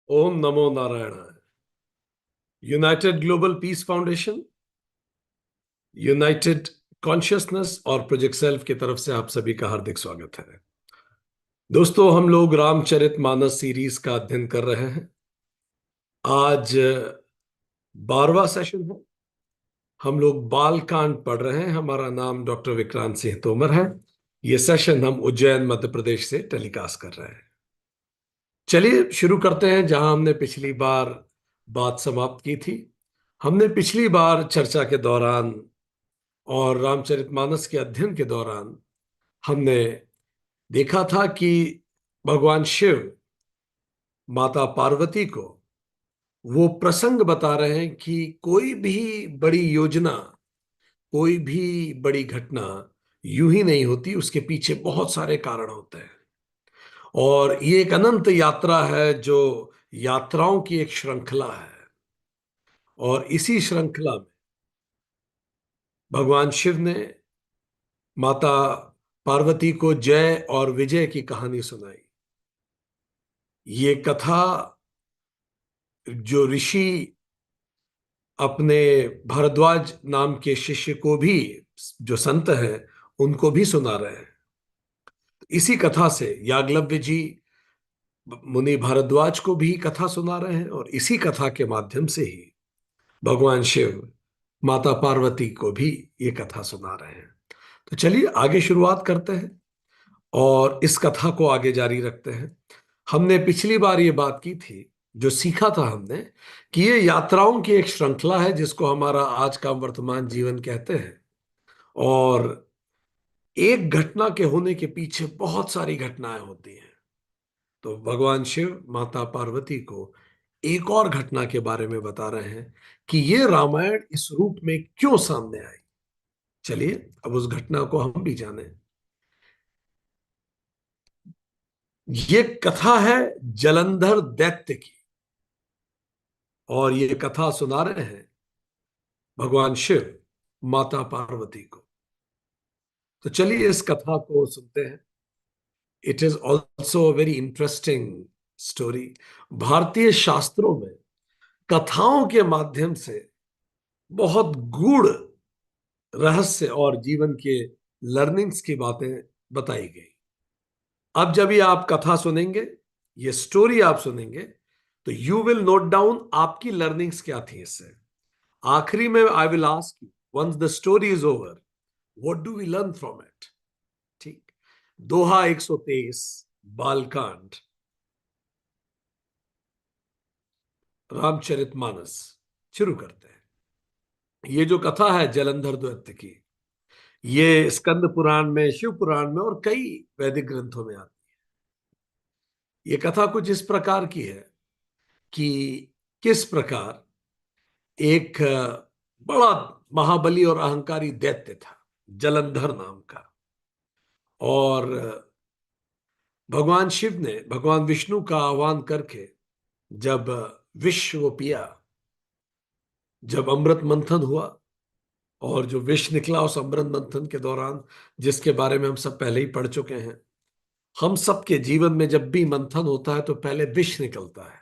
ओम नमो नारायणाय। United global peace foundation, United consciousness और project self की तरफ से आप सभी का हार्दिक स्वागत है। दोस्तों, हम लोग रामचरितमानस सीरीज का अध्ययन कर रहे हैं। आज 12वां सेशन है। हम लोग बाल कांड पढ़ रहे हैं। हमारा नाम डॉक्टर विक्रांत सिंह तोमर है। ये सेशन हम उज्जैन मध्य प्रदेश से टेलीकास्ट कर रहे हैं। चलिए शुरू करते हैं जहां हमने पिछली बार बात समाप्त की थी। हमने पिछली बार चर्चा के दौरान और रामचरितमानस के अध्ययन के दौरान हमने देखा था कि भगवान शिव माता पार्वती को वो प्रसंग बता रहे हैं कि कोई भी बड़ी योजना, कोई भी बड़ी घटना यूं ही नहीं होती, उसके पीछे बहुत सारे कारण होते हैं। और ये एक अनंत यात्रा है जो यात्राओं की एक श्रृंखला है। और इसी श्रृंखला में भगवान शिव ने माता पार्वती को जय और विजय की कहानी सुनाई। ये कथा जो ऋषि अपने भारद्वाज नाम के शिष्य को भी, जो संत हैं, उनको भी सुना रहे हैं। इसी कथा से याज्ञवल्क्य जी मुनि भारद्वाज को भी कथा सुना रहे हैं और इसी कथा के माध्यम से ही भगवान शिव माता पार्वती को भी ये कथा सुना रहे हैं। तो चलिए आगे शुरुआत करते हैं और इस कथा को आगे जारी रखते हैं। हमने पिछली बार ये बात की थी, जो सीखा था हमने, कि ये यात्राओं की एक श्रृंखला है जिसको हमारा आज का वर्तमान जीवन कहते हैं। और एक घटना के होने के पीछे बहुत सारी घटनाएं होती हैं। तो भगवान शिव माता पार्वती को एक और घटना के बारे में बता रहे हैं कि ये रामायण इस रूप में क्यों सामने आई। चलिए अब उस घटना को हम भी जानें। ये कथा है जलंधर दैत्य की, और ये कथा सुना रहे हैं भगवान शिव माता पार्वती को। तो चलिए इस कथा को सुनते हैं। It is also a very interesting story. भारतीय शास्त्रों में कथाओं के माध्यम से बहुत गूढ़ रहस्य और जीवन के लर्निंग्स की बातें बताई गई। अब जब ये आप कथा सुनेंगे, ये स्टोरी आप सुनेंगे, तो यू विल नोट डाउन आपकी लर्निंग्स क्या थी इससे। आखिरी में I will ask you, once the story is over, what do we learn from it. ठीक। दोहा 123 बालकांड रामचरितमानस शुरू करते हैं। ये जो कथा है जलंधर दैत्य की, ये स्कंद पुराण में, शिव पुराण में और कई वैदिक ग्रंथों में आती है। ये कथा कुछ इस प्रकार की है कि किस प्रकार एक बड़ा महाबली और अहंकारी दैत्य था, जलंधर नाम का। और भगवान शिव ने भगवान विष्णु का आह्वान करके जब विष वो पिया, जब अमृत मंथन हुआ और जो विष निकला उस अमृत मंथन के दौरान, जिसके बारे में हम सब पहले ही पढ़ चुके हैं। हम सबके जीवन में जब भी मंथन होता है तो पहले विष निकलता है।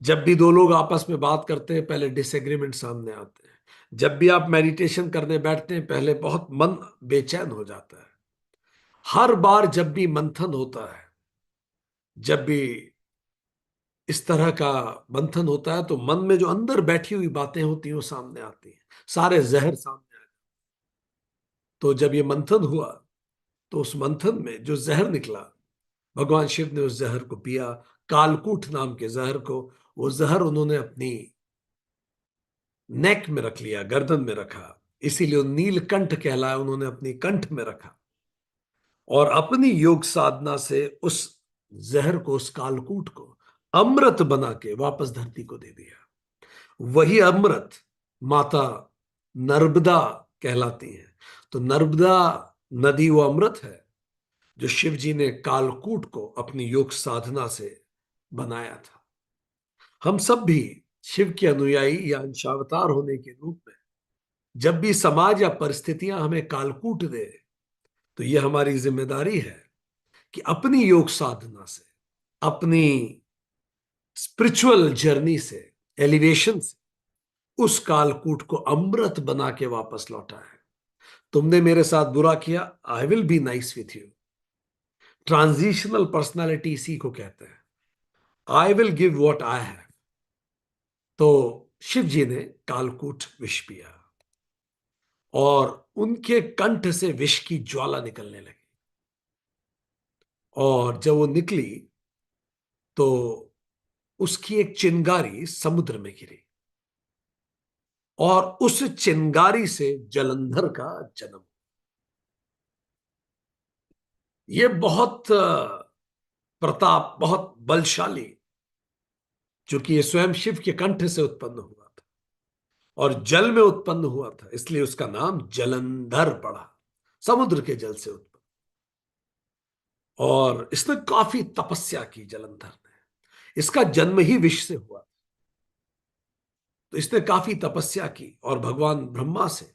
जब भी दो लोग आपस में बात करते हैं पहले डिसएग्रीमेंट सामने आते हैं। जब भी आप मेडिटेशन करने बैठते हैं पहले बहुत मन बेचैन हो जाता है। हर बार जब भी मंथन होता है, जब भी इस तरह का मंथन होता है, तो मन में जो अंदर बैठी हुई बातें होती हैं वो सामने आती हैं, सारे जहर सामने आए। तो जब ये मंथन हुआ तो उस मंथन में जो जहर निकला, भगवान शिव ने उस जहर को पिया, कालकूट नाम के जहर को। वो जहर उन्होंने अपनी नेक में रख लिया, गर्दन में रखा, इसीलिए नीलकंठ कहलाया, उन्होंने अपनी कंठ में रखा। और अपनी योग साधना से उस जहर को, उस कालकूट को अमृत बना के वापस धरती को दे दिया। वही अमृत माता नर्मदा कहलाती है। तो नर्मदा नदी वो अमृत है जो शिव जी ने कालकूट को अपनी योग साधना से बनाया था। हम सब भी शिव के अनुयायी या अंशावतार होने के रूप में जब भी समाज या परिस्थितियां हमें कालकूट दे, तो यह हमारी जिम्मेदारी है कि अपनी योग साधना से, अपनी स्पिरिचुअल जर्नी से, एलिवेशन से उस कालकूट को अमृत बना के वापस लौटा है। तुमने मेरे साथ बुरा किया, I will be nice with you. Transitional personality इसी को कहते हैं। I will give what I have. तो शिव जी ने कालकूट विष पिया और उनके कंठ से विष की ज्वाला निकलने लगी। और जब वो निकली तो उसकी एक चिंगारी समुद्र में गिरी और उस चिंगारी से जलंधर का जन्म। ये बहुत प्रताप, बहुत बलशाली, क्योंकि ये स्वयं शिव के कंठ से उत्पन्न हुआ था और जल में उत्पन्न हुआ था, इसलिए उसका नाम जलंधर पड़ा, समुद्र के जल से उत्पन्न। और इसने काफी तपस्या की जलंधर ने। इसका जन्म ही विष से हुआ, तो इसने काफी तपस्या की और भगवान ब्रह्मा से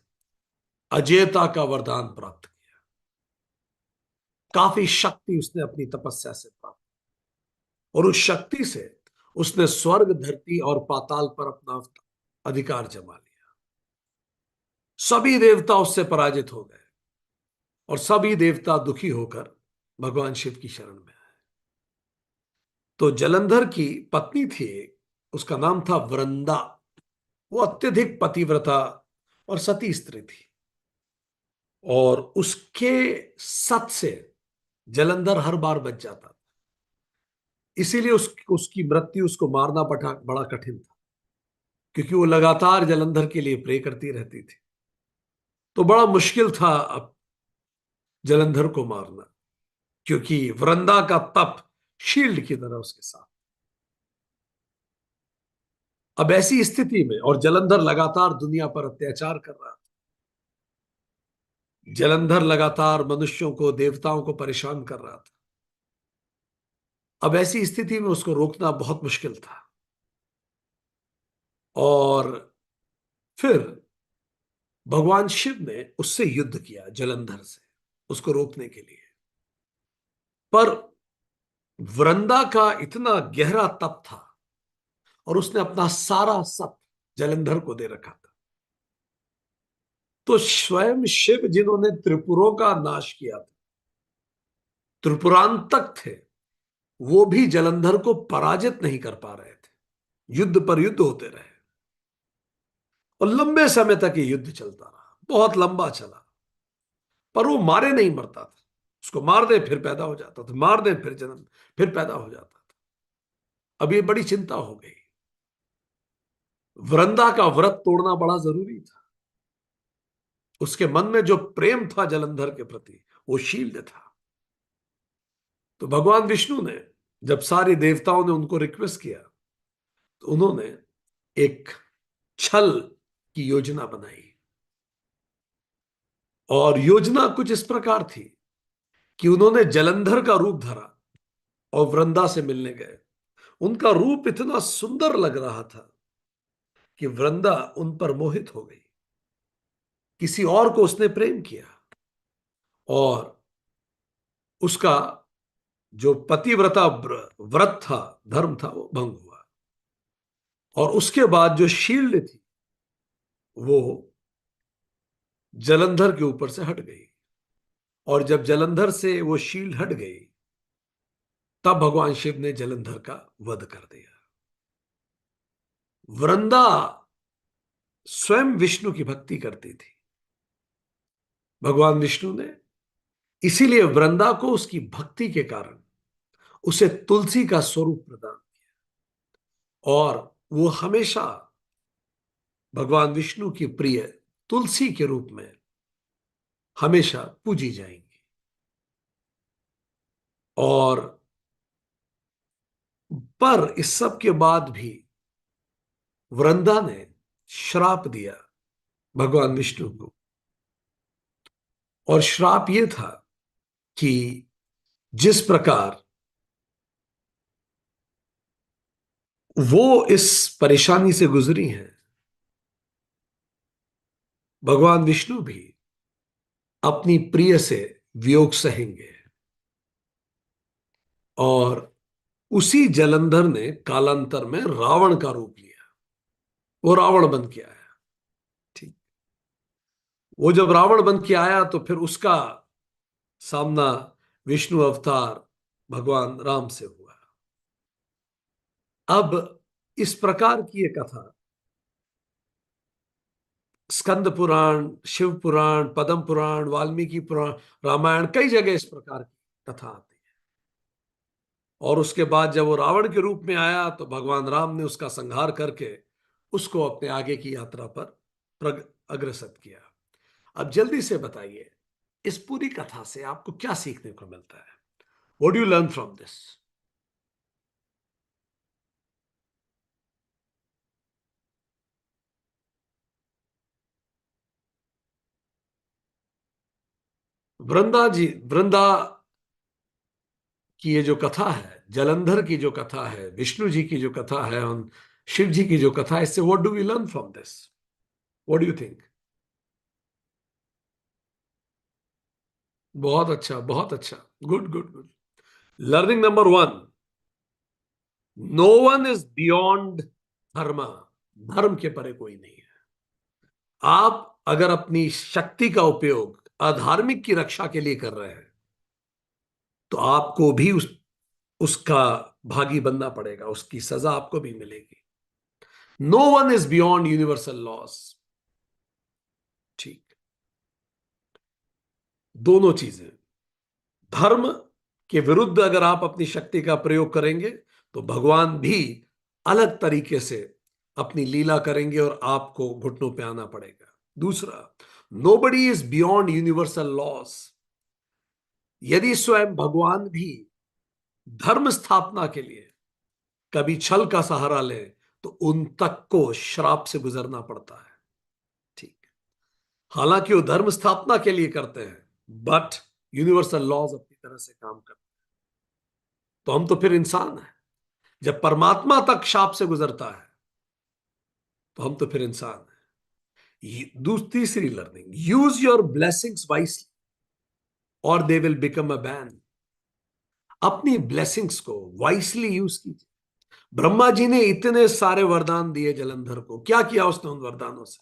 अजेयता का वरदान प्राप्त किया। काफी शक्ति उसने अपनी तपस्या से प्राप्त, और उस शक्ति से उसने स्वर्ग, धरती और पाताल पर अपना अधिकार जमा लिया। सभी देवता उससे पराजित हो गए और सभी देवता दुखी होकर भगवान शिव की शरण में आए। तो जलंधर की पत्नी थी एक, उसका नाम था वृंदा। वो अत्यधिक पतिव्रता और सती स्त्री थी, और उसके सत से जलंधर हर बार बच जाता था। इसीलिए उसकी मृत्यु, उसको मारना पड़ा, बड़ा कठिन था, क्योंकि वो लगातार जलंधर के लिए प्रे करती रहती थी। तो बड़ा मुश्किल था अब जलंधर को मारना, क्योंकि वृंदा का तप शील्ड की तरह उसके साथ। अब ऐसी स्थिति में, और जलंधर लगातार दुनिया पर अत्याचार कर रहा था, जलंधर लगातार मनुष्यों को, देवताओं को परेशान कर रहा था। अब ऐसी स्थिति में उसको रोकना बहुत मुश्किल था। और फिर भगवान शिव ने उससे युद्ध किया, जलंधर से, उसको रोकने के लिए। पर वृंदा का इतना गहरा तप था और उसने अपना सारा सप जलंधर को दे रखा था। तो स्वयं शिव, जिन्होंने त्रिपुरों का नाश किया था, त्रिपुरांतक थे, वो भी जलंधर को पराजित नहीं कर पा रहे थे। युद्ध पर युद्ध होते रहे और लंबे समय तक ये युद्ध चलता रहा, बहुत लंबा चला। पर वो मारे नहीं मरता था। उसको मार दे फिर पैदा हो जाता था, मार दे फिर जन्म, फिर पैदा हो जाता था। अब ये बड़ी चिंता हो गई। वृंदा का व्रत तोड़ना बड़ा जरूरी था। उसके मन में जो प्रेम था जलंधर के प्रति, वो शील्ड था। तो भगवान विष्णु ने, जब सारे देवताओं ने उनको रिक्वेस्ट किया, तो उन्होंने एक छल की योजना बनाई। और योजना कुछ इस प्रकार थी कि उन्होंने जलंधर का रूप धरा और वृंदा से मिलने गए। उनका रूप इतना सुंदर लग रहा था कि वृंदा उन पर मोहित हो गई। किसी और को उसने प्रेम किया और उसका जो पतिव्रता व्रत था, धर्म था, वो भंग हुआ। और उसके बाद जो शील्ड थी वो जलंधर के ऊपर से हट गई। और जब जलंधर से वो शील्ड हट गई, तब भगवान शिव ने जलंधर का वध कर दिया। वृंदा स्वयं विष्णु की भक्ति करती थी। भगवान विष्णु ने इसीलिए वृंदा को उसकी भक्ति के कारण उसे तुलसी का स्वरूप प्रदान किया, और वो हमेशा भगवान विष्णु की प्रिय तुलसी के रूप में हमेशा पूजी जाएंगी। और पर इस सब के बाद भी वृंदा ने श्राप दिया भगवान विष्णु को। और श्राप यह था कि जिस प्रकार वो इस परेशानी से गुजरी हैं, भगवान विष्णु भी अपनी प्रिय से वियोग सहेंगे। और उसी जलंधर ने कालांतर में रावण का रूप लिया, वो रावण बन के आया। ठीक। वो जब रावण बन के आया तो फिर उसका सामना विष्णु अवतार भगवान राम से हुआ। अब इस प्रकार की ये कथा स्कंद पुराण, शिव पुराण, पद्म पुराण, वाल्मीकि पुराण, रामायण, कई जगह इस प्रकार की कथा आती है। और उसके बाद जब वो रावण के रूप में आया तो भगवान राम ने उसका संहार करके उसको अपने आगे की यात्रा पर अग्रसर किया। अब जल्दी से बताइए, इस पूरी कथा से आपको क्या सीखने को मिलता है? What do you learn from this? Vrinda ji, Vrinda की ये जो कथा है, जलंधर की जो कथा है, विष्णु जी की जो कथा है, और शिव जी की जो कथा है, इससे what do we learn from this? What do you think? बहुत अच्छा, बहुत अच्छा। Good good good. Learning number one, no one is beyond dharma. धर्म के परे कोई नहीं है। आप अगर अपनी शक्ति का उपयोग अधार्मिक की रक्षा के लिए कर रहे हैं तो आपको भी उसका भागी बनना पड़ेगा, उसकी सजा आपको भी मिलेगी। No one is beyond universal laws. ठीक। दोनों चीजें, धर्म के विरुद्ध अगर आप अपनी शक्ति का प्रयोग करेंगे तो भगवान भी अलग तरीके से अपनी लीला करेंगे और आपको घुटनों पे आना पड़ेगा। दूसरा, nobody is beyond universal loss. यदि स्वयं भगवान भी धर्म स्थापना के लिए कभी छल का सहारा ले तो उन तक को श्राप से गुजरना पड़ता है। ठीक। हालांकि वो धर्म स्थापना के लिए करते हैं, बट यूनिवर्सल लॉज अपनी तरह से काम करते हैं। तो हम तो फिर इंसान हैं। जब परमात्मा तक शाप से गुजरता है तो हम तो फिर इंसान हैं। तीसरी learning, use your blessings wisely और they will become a bane. अपनी ब्लेसिंग्स को वाइसली यूज कीजिए। ब्रह्मा जी ने इतने सारे वरदान दिए जलंधर को, क्या किया उसने उन वरदानों से?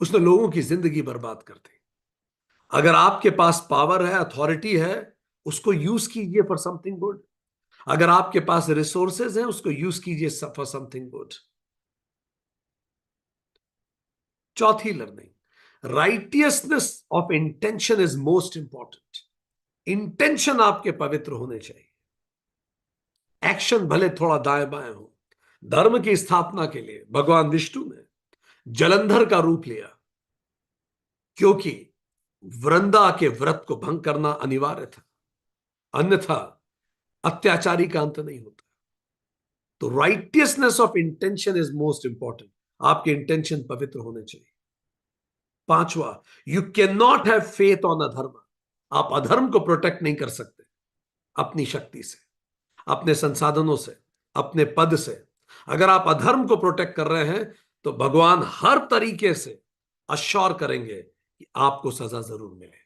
उसने लोगों की जिंदगी बर्बाद कर दी। अगर आपके पास पावर है, अथॉरिटी है, उसको यूज कीजिए फॉर समथिंग गुड। अगर आपके पास रिसोर्सेज हैं, उसको यूज कीजिए फॉर समथिंग गुड। चौथी learning, righteousness of intention is most important. Intention आपके पवित्र होने चाहिए। एक्शन भले थोड़ा दाएं बाएं हो। धर्म की स्थापना के लिए भगवान विष्णु ने जलंधर का रूप लिया, क्योंकि वृंदा के व्रत को भंग करना अनिवार्य था, अन्यथा अत्याचारी का अंत नहीं होता। तो righteousness of intention is most important. आपके इंटेंशन पवित्र होने चाहिए। पांचवा, you can not have faith on अधर्म। आप अधर्म को प्रोटेक्ट नहीं कर सकते अपनी शक्ति से, अपने संसाधनों से, अपने पद से। अगर आप अधर्म को प्रोटेक्ट कर रहे हैं तो भगवान हर तरीके से अश्योर करेंगे कि आपको सजा जरूर मिले।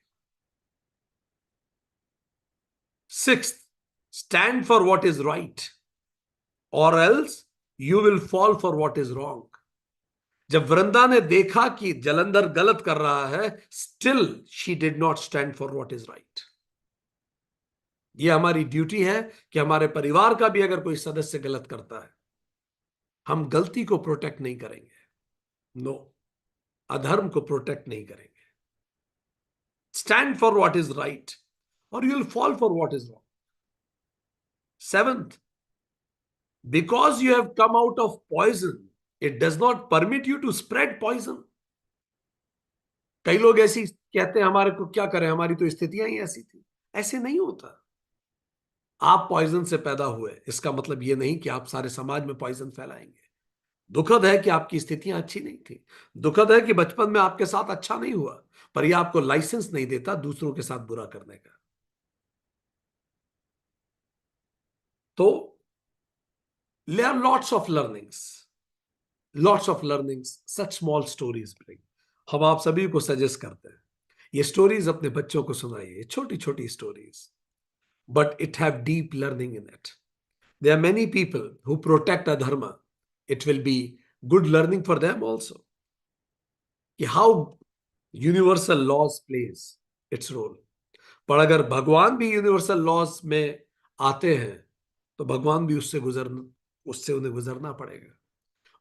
Sixth, stand for what is right और else you will fall for what is wrong. जब वृंदा ने देखा कि जलंधर गलत कर रहा है, still she did not stand for what is right. ये हमारी ड्यूटी है कि हमारे परिवार का भी अगर कोई सदस्य गलत करता है, हम गलती को प्रोटेक्ट नहीं करेंगे। नो, अधर्म को प्रोटेक्ट नहीं करेंगे। Stand for what is right और you will fall for what is wrong. Seventh, because you have come out of poison it does not permit you to spread poison. कई लोग ऐसी कहते हैं, हमारे को क्या करें, हमारी तो स्थितियां ही ऐसी थी। ऐसे नहीं होता। आप पॉइजन से पैदा हुए, इसका मतलब यह नहीं कि आप सारे समाज में पॉइजन फैलाएंगे। दुखद है कि आपकी स्थितियां अच्छी नहीं थी। दुखद है कि बचपन में आपके साथ अच्छा नहीं हुआ, पर यह आपको लाइसेंस नहीं देता दूसरों के साथ बुरा करने का। तो there are lots of learnings such small stories bring। हम आप सभी को सजेस्ट करते हैं, ये स्टोरीज अपने बच्चों को सुनाइए, छोटी छोटी stories, but it have deep learning in it. There are many people who protect adharma. It will be good learning for them also. कि how universal laws plays its role. पर अगर भगवान भी यूनिवर्सल लॉज में आते हैं तो भगवान भी उससे उन्हें गुजरना पड़ेगा.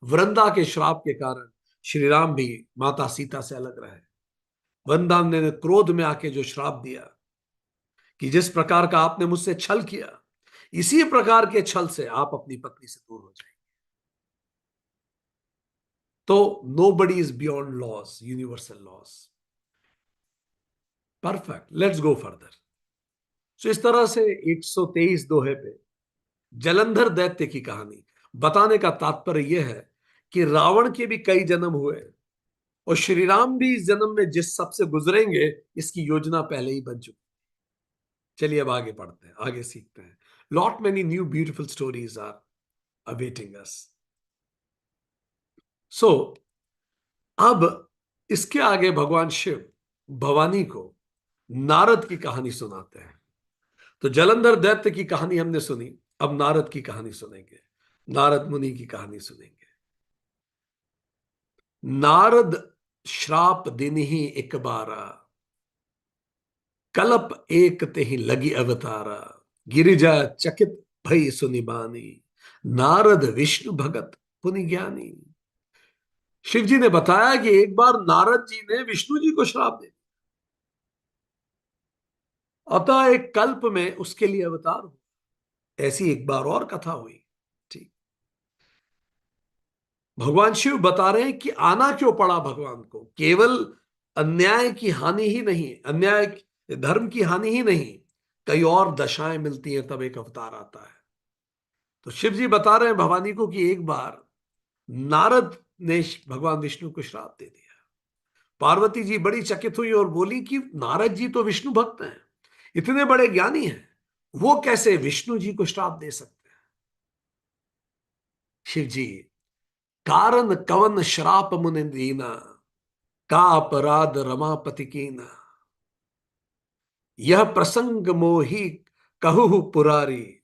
वृंदा के श्राप के कारण श्री राम भी माता सीता से अलग रहे. वृंदा ने क्रोध में आके जो श्राप दिया कि जिस प्रकार का आपने मुझसे छल किया, इसी प्रकार के छल से आप अपनी पत्नी से दूर हो जाएंगे. तो nobody is beyond loss, universal loss. Perfect, let's go further. So इस तरह से 123 दोहे पे जलंधर दैत्य की कहानी बताने का तात्पर्य यह है कि रावण के भी कई जन्म हुए और श्री राम भी इस जन्म में जिस सबसे गुजरेंगे इसकी योजना पहले ही बन चुकी. चलिए अब आगे पढ़ते हैं, आगे सीखते हैं. Lot many new beautiful stories are awaiting us. So अब इसके आगे भगवान शिव भवानी को नारद की कहानी सुनाते हैं. तो जलंधर दैत्य की कहानी हमने सुनी, अब नारद की कहानी सुनेंगे. नारद मुनि की कहानी सुनेंगे. नारद श्राप दिन ही एक बारा, कलप एक ते ही लगी अवतारा. गिरिजा चकित भई सुनिबानी, नारद विष्णु भगत पुनि ज्ञानी. शिव जी ने बताया कि एक बार नारद जी ने विष्णु जी को श्राप दे, अतः एक कल्प में उसके लिए अवतार हुआ. ऐसी एक बार और कथा हुई. ठीक, भगवान शिव बता रहे हैं कि आना क्यों पड़ा भगवान को. केवल अन्याय की हानि ही नहीं, अन्याय धर्म की हानि ही नहीं, कई और दशाएं मिलती हैं तब एक अवतार आता है. तो शिव जी बता रहे हैं भवानी को कि एक बार नारद ने भगवान विष्णु को श्राप दे दिया. पार्वती जी बड़ी चकित हुई और बोली कि नारद जी तो विष्णु भक्त हैं, इतने बड़े ज्ञानी हैं, वो कैसे विष्णु जी को श्राप दे सकते हैं. शिव जी, कारण कवन श्राप मुनि दीना, का अपराध रमापति कीना. यह प्रसंग मोही कहु पुरारी,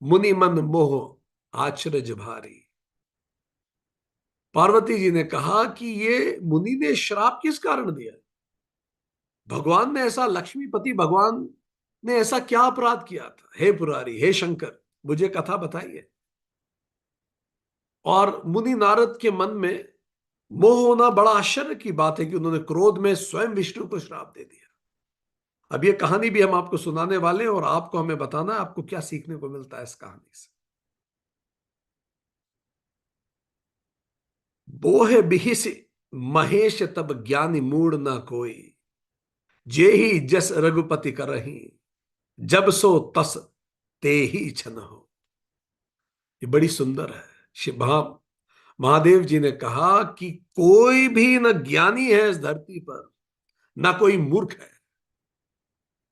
मुनि मन मोह आचरज भारी. पार्वती जी ने कहा कि ये मुनि ने श्राप किस कारण दिया. भगवान ने ऐसा, लक्ष्मीपति भगवान ने ऐसा क्या अपराध किया था. हे पुरारी, हे शंकर, मुझे कथा बताइए. और मुनि नारद के मन में मोह होना बड़ा आश्चर्य की बात है कि उन्होंने क्रोध में स्वयं विष्णु को श्राप दे दिया. अब ये कहानी भी हम आपको सुनाने वाले हैं और आपको हमें बताना है आपको क्या सीखने को मिलता है इस कहानी से. बोह बिहिस महेश तब ज्ञानी मूड ना कोई, जे ही जस रघुपति करही, जब सो तस ते ही छन हो. ये बड़ी सुंदर है. शिव महादेव जी ने कहा कि कोई भी न ज्ञानी है इस धरती पर, ना कोई मूर्ख है.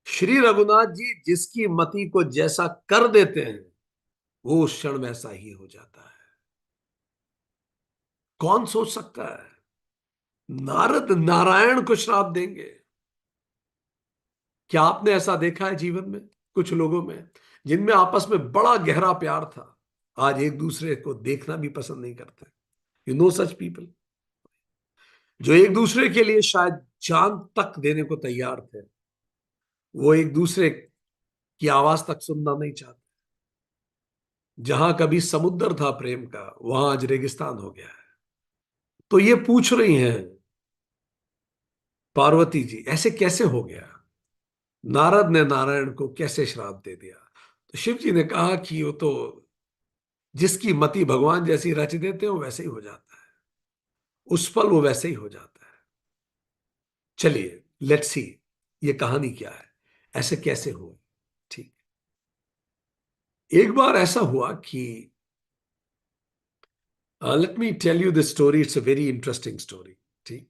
श्री रघुनाथ जी जिसकी मति को जैसा कर देते हैं वो उस क्षण वैसा ही हो जाता है. कौन सोच सकता है नारद नारायण को श्राप देंगे. क्या आपने ऐसा देखा है जीवन में कुछ लोगों में जिनमें आपस में बड़ा गहरा प्यार था, आज एक दूसरे को देखना भी पसंद नहीं करते. यू नो सच पीपल, जो एक दूसरे के लिए शायद जान तक देने को तैयार थे, वो एक दूसरे की आवाज तक सुनना नहीं चाहते. जहां कभी समुद्र था प्रेम का, वहां आज रेगिस्तान हो गया है. तो ये पूछ रही हैं पार्वती जी ऐसे कैसे हो गया, नारद ने नारायण को कैसे श्राप दे दिया. तो शिव जी ने कहा कि वो तो जिसकी मति भगवान जैसी रच देते हो वैसे ही हो जाता है, उस पल वो वैसे ही हो जाता है. चलिए लेट्स सी ये कहानी क्या है, ऐसे कैसे हुआ. ठीक, एक बार ऐसा हुआ कि let me tell you this story, it's a very interesting story. ठीक,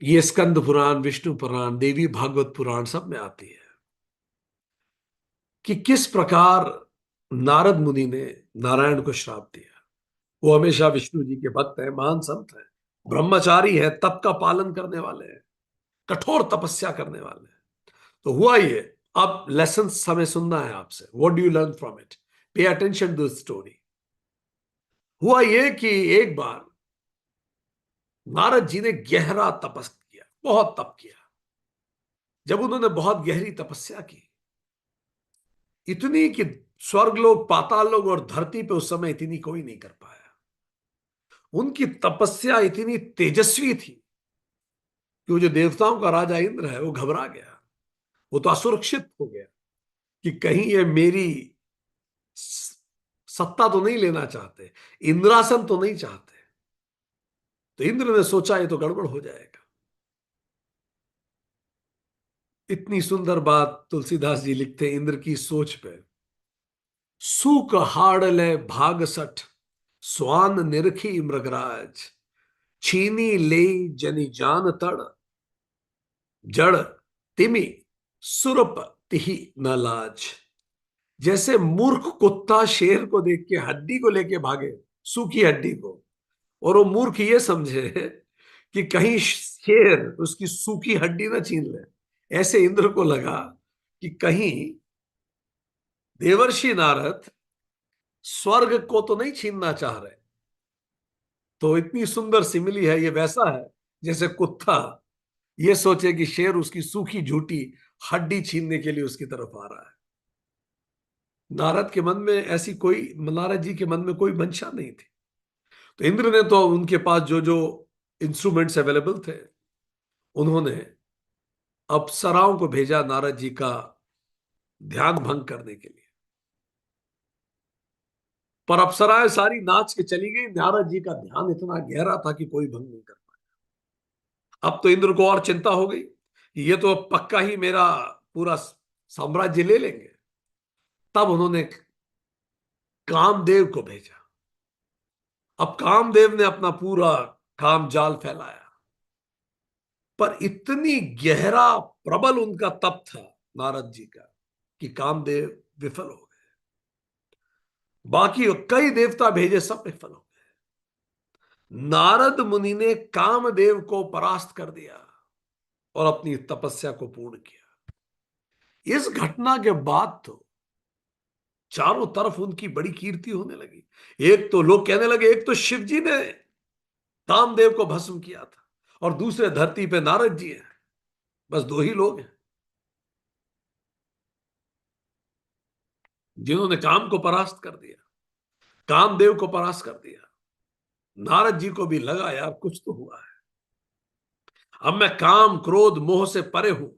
ये स्कंद पुराण, विष्णु पुराण, देवी भागवत पुराण सब में आती है कि किस प्रकार नारद मुनि ने नारायण को श्राप दिया. वो हमेशा विष्णु जी के भक्त हैं, महान संत हैं, ब्रह्मचारी हैं, तप का पालन करने वाले हैं, कठोर तपस्या करने वाले हैं. तो हुआ ये, अब लेसन हमें सुनना है आपसे. What do you learn from it. Pay attention to story. हुआ ये कि एक बार नारद जी ने गहरा तपस किया, बहुत तप किया। जब उन्होंने बहुत गहरी तपस्या की, इतनी कि स्वर्ग लोग, पाताल लोग और धरती पे उस समय इतनी कोई नहीं कर पाया। उनकी तपस्या इतनी तेजस्वी थी कि वो जो देवताओं का राजा इंद्र है वो घबरा गया। वो तो असुरक्षित हो गया कि कहीं ये मेरी सत्ता तो नहीं लेना चाहते, इंद्रासन तो नहीं चाहते। तो इंद्र ने सोचा ये तो गड़बड़ हो जाएगा। इतनी सुंदर बात तुलसीदास जी लिखते हैं इंद्र की सोच पे। सूक हाड़ले भाग सठ, स्वान निरखी मृगराज, छीनी ले जनि जान तड़, जड़ तिमि सुरप तिहि न लाज। जैसे मूर्ख कुत्ता शेर को देख के हड्डी को लेके भागे, सूखी हड्डी को, और वो मूर्ख ये समझे कि कहीं शेर उसकी सूखी हड्डी ना छीन ले, ऐसे इंद्र को लगा कि कहीं देवर्षि नारद स्वर्ग को तो नहीं छीनना चाह रहे। तो इतनी सुंदर सिमिली है ये, वैसा है जैसे कुत्ता ये सोचे कि शेर उसकी सूखी झूठी हड्डी छीनने के लिए उसकी तरफ आ रहा है। नारद के मन में ऐसी कोई, नारद जी के मन में कोई मंशा नहीं थी। तो इंद्र ने तो उनके पास जो जो इंस्ट्रूमेंट्स अवेलेबल थे, उन्होंने अप्सराओं को भेजा नारद जी का ध्यान भंग करने के लिए। पर अप्सराएं सारी नाच के चली गई, नारद जी का ध्यान इतना गहरा था कि कोई भंग नहीं कर पाया। अब तो इंद्र को और चिंता हो गई कि ये तो अब पक्का ही मेरा पूरा साम्राज्य ले लेंगे। तब उन्होंने कामदेव को भेजा। अब कामदेव ने अपना पूरा काम जाल फैलाया, पर इतनी गहरा प्रबल उनका तप था नारद जी का कि कामदेव विफल हो गए। बाकी कई देवता भेजे, सब विफल हो गए। नारद मुनि ने कामदेव को परास्त कर दिया और अपनी तपस्या को पूर्ण किया। इस घटना के बाद तो चारों तरफ उनकी बड़ी कीर्ति होने लगी। एक तो लोग कहने लगे, एक तो शिव जी ने कामदेव को भस्म किया था, और दूसरे धरती पे नारद जी हैं। बस दो ही लोग हैं जिन्होंने काम को परास्त कर दिया, कामदेव को परास्त कर दिया। नारद जी को भी लगा यार कुछ तो हुआ है। अब मैं काम क्रोध मोह से परे हूं,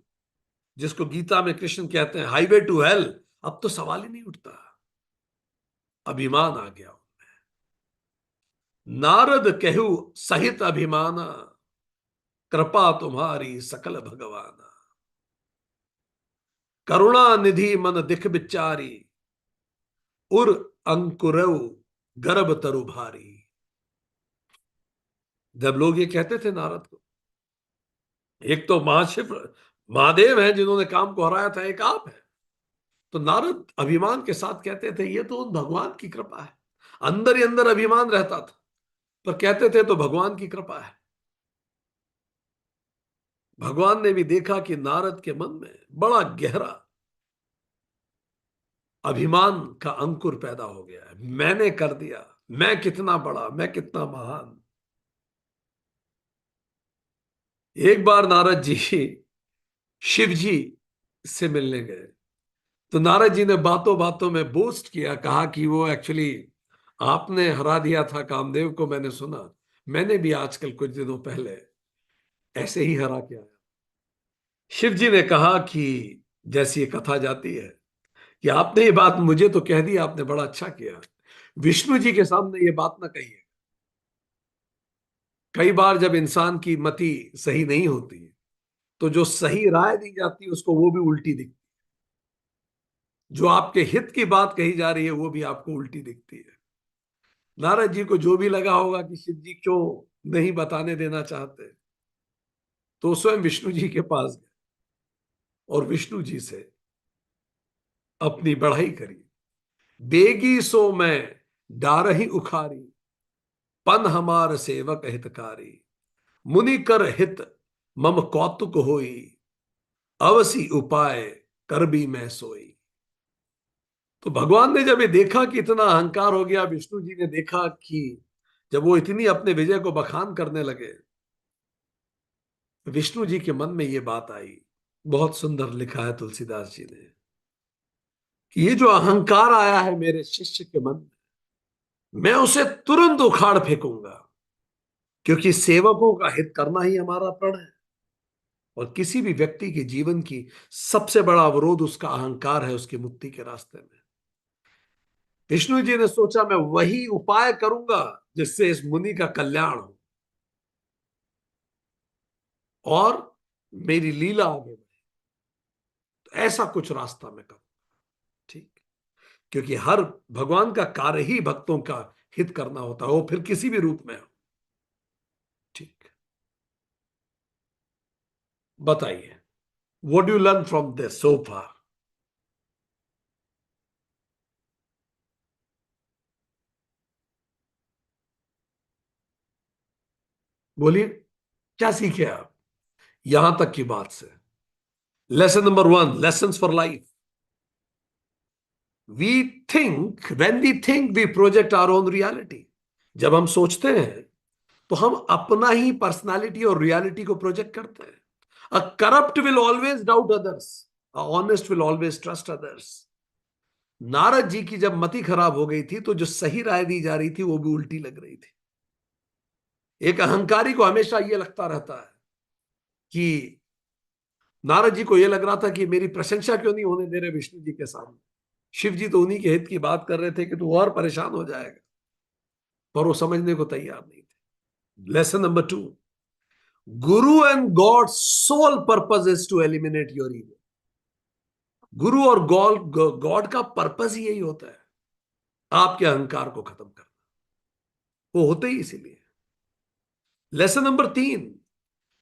जिसको गीता में कृष्ण कहते हैं हाईवे टू हेल। अब तो सवाल ही नहीं उठता, अभिमान आ गया। नारद कहू सहित अभिमाना, कृपा तुम्हारी सकल भगवाना। करुणा निधि मन दिख बिचारी, उर अंकुरव गर्भ तरु भारी। जब लोग ये कहते थे नारद को, एक तो महाशिव महादेव हैं जिन्होंने काम को हराया था, एक आप है, तो नारद अभिमान के साथ कहते थे ये तो उन भगवान की कृपा है। अंदर ही अंदर अभिमान रहता था, पर कहते थे तो भगवान की कृपा है। भगवान ने भी देखा कि नारद के मन में बड़ा गहरा अभिमान का अंकुर पैदा हो गया है। मैंने कर दिया, मैं कितना बड़ा, मैं कितना महान। एक बार नारद जी शिव जी से मिलने गए, तो नारद जी ने बातों बातों में बोस्ट किया, कहा कि वो एक्चुअली आपने हरा दिया था कामदेव को, मैंने सुना। मैंने भी आजकल कुछ दिनों पहले ऐसे ही हरा के आया। शिव जी ने कहा कि जैसी ये कथा जाती है कि आपने ये बात मुझे तो कह दी, आपने बड़ा अच्छा किया, विष्णु जी के सामने ये बात ना कहिए। कई बार जब इंसान की मति सही नहीं होती, तो जो सही राय दी जाती है उसको वो भी उल्टी दिखती है। जो आपके हित की बात कही जा रही है वो भी आपको उल्टी दिखती है। नारद जी को जो भी लगा होगा कि शिव जी क्यों नहीं बताने देना चाहते, तो स्वयं विष्णु जी के पास गए और विष्णु जी से अपनी बढ़ाई करी। बेगी सो मैं डारही उखारी, पन हमार सेवक हितकारी। मुनि कर हित मम कौतुक होई, अवसी उपाय कर भी मैं सोई। तो भगवान ने जब ये देखा कि इतना अहंकार हो गया, विष्णु जी ने देखा कि जब वो इतनी अपने विजय को बखान करने लगे, विष्णु जी के मन में ये बात आई। बहुत सुंदर लिखा है तुलसीदास जी ने कि ये जो अहंकार आया है मेरे शिष्य के मन में, मैं उसे तुरंत उखाड़ फेंकूंगा, क्योंकि सेवकों का हित करना ही हमारा प्रण है। और किसी भी व्यक्ति के जीवन की सबसे बड़ा अवरोध उसका अहंकार है, उसकी मुक्ति के रास्ते में। विष्णु जी ने सोचा मैं वही उपाय करूंगा जिससे इस मुनि का कल्याण हो और मेरी लीला आगे बढ़े। तो ऐसा कुछ रास्ता मैं करूं। ठीक। क्योंकि हर भगवान का कार्य ही भक्तों का हित करना होता है, वो फिर किसी भी रूप में हो। ठीक। बताइए, what do you learn from this so far? बोलिए, क्या सीखे आप यहां तक की बात से? Lesson number one, lesson for life. We think, when we think we project our own reality. जब हम सोचते हैं तो हम अपना ही पर्सनालिटी और रियलिटी को प्रोजेक्ट करते हैं। A corrupt will always doubt others, a honest will always trust others. Narad ji की जब मति खराब हो गई थी तो जो सही राय दी जा रही थी वो भी उल्टी लग रही थी। एक अहंकारी को हमेशा यह लगता रहता है कि, नारद जी को यह लग रहा था कि मेरी प्रशंसा क्यों नहीं होने दे रहे विष्णु जी के सामने। शिव जी तो उन्हीं के हित की बात कर रहे थे कि तू और परेशान हो जाएगा, पर वो समझने को तैयार नहीं थे। Lesson number two, guru and God sole purpose is to eliminate your ego. गुरु और गॉड गॉड का पर्पज ही यही होता है, आपके अहंकार को खत्म करना। वो होते ही इसीलिए। लेसन नंबर तीन,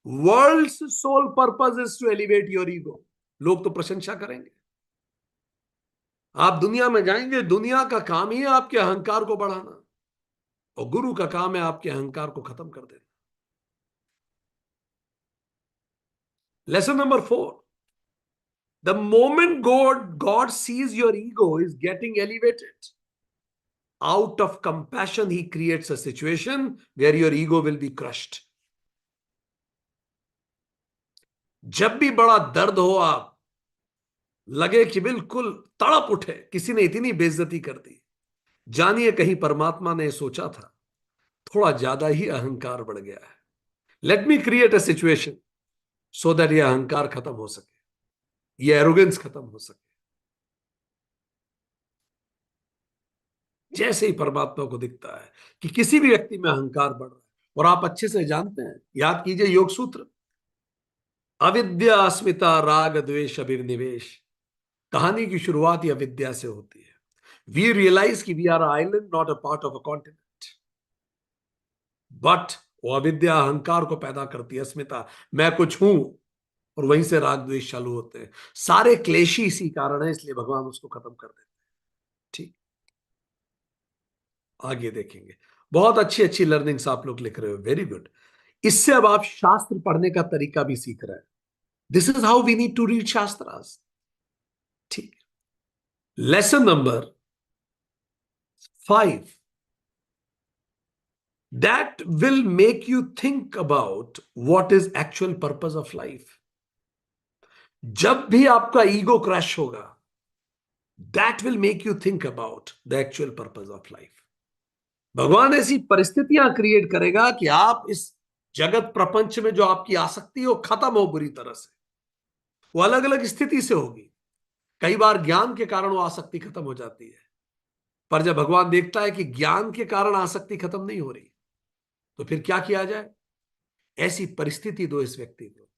world sole purpose is to elevate your ego. लोग तो प्रशंसा करेंगे, आप दुनिया में जाएंगे, दुनिया का काम ही है आपके अहंकार को बढ़ाना, और गुरु का काम है आपके अहंकार को खत्म कर देना। Lesson number four, the moment God sees your ego is getting elevated, out of compassion he creates a situation where your ego will be crushed. जब भी बड़ा दर्द हो, आप लगे कि बिल्कुल तड़प उठे, किसी ने इतनी बेइज्जती कर दी, जानिए कहीं परमात्मा ने सोचा था थोड़ा ज्यादा ही अहंकार बढ़ गया है, let me create a situation so that ये अहंकार खत्म हो सके, ये एरोगेंस खत्म हो सके। जैसे ही परमात्मा को दिखता है कि किसी भी व्यक्ति में अहंकार बढ़ रहा है, और आप अच्छे से जानते हैं, याद कीजिए योग सूत्र, अविद्या अस्मिता राग द्वेष अभिनिवेश। कहानी की शुरुआत ही अविद्या से होती है। वी रियलाइज कि we are island, not a part of a continent. But वो अविद्या अहंकार को पैदा करती है, अस्मिता, मैं कुछ हूं, और वहीं से राग द्वेष चालू होते हैं। सारे क्लेशी इसी कारण है, इसलिए भगवान उसको खत्म कर देते हैं। ठीक। आगे देखेंगे, बहुत अच्छी अच्छी लर्निंग्स आप लोग लिख रहे हो, वेरी गुड। इससे अब आप शास्त्र पढ़ने का तरीका भी सीख रहे हैं। This is how we need to read shastras. ठीक। Lesson number 5, that will make you think about what is actual purpose of life. जब भी आपका ईगो क्रैश होगा, that will make you think about the actual purpose of life. भगवान ऐसी परिस्थितियां create करेगा कि आप इस जगत प्रपंच में जो आपकी आसक्ति हो खत्म हो बुरी तरह से। वो अलग अलग स्थिति से होगी। कई बार ज्ञान के कारण वो आसक्ति खत्म हो जाती है, पर जब भगवान देखता है कि ज्ञान के कारण आसक्ति खत्म नहीं हो रही, तो फिर क्या किया जाए? ऐसी परिस्थिति दो इस व्यक्ति को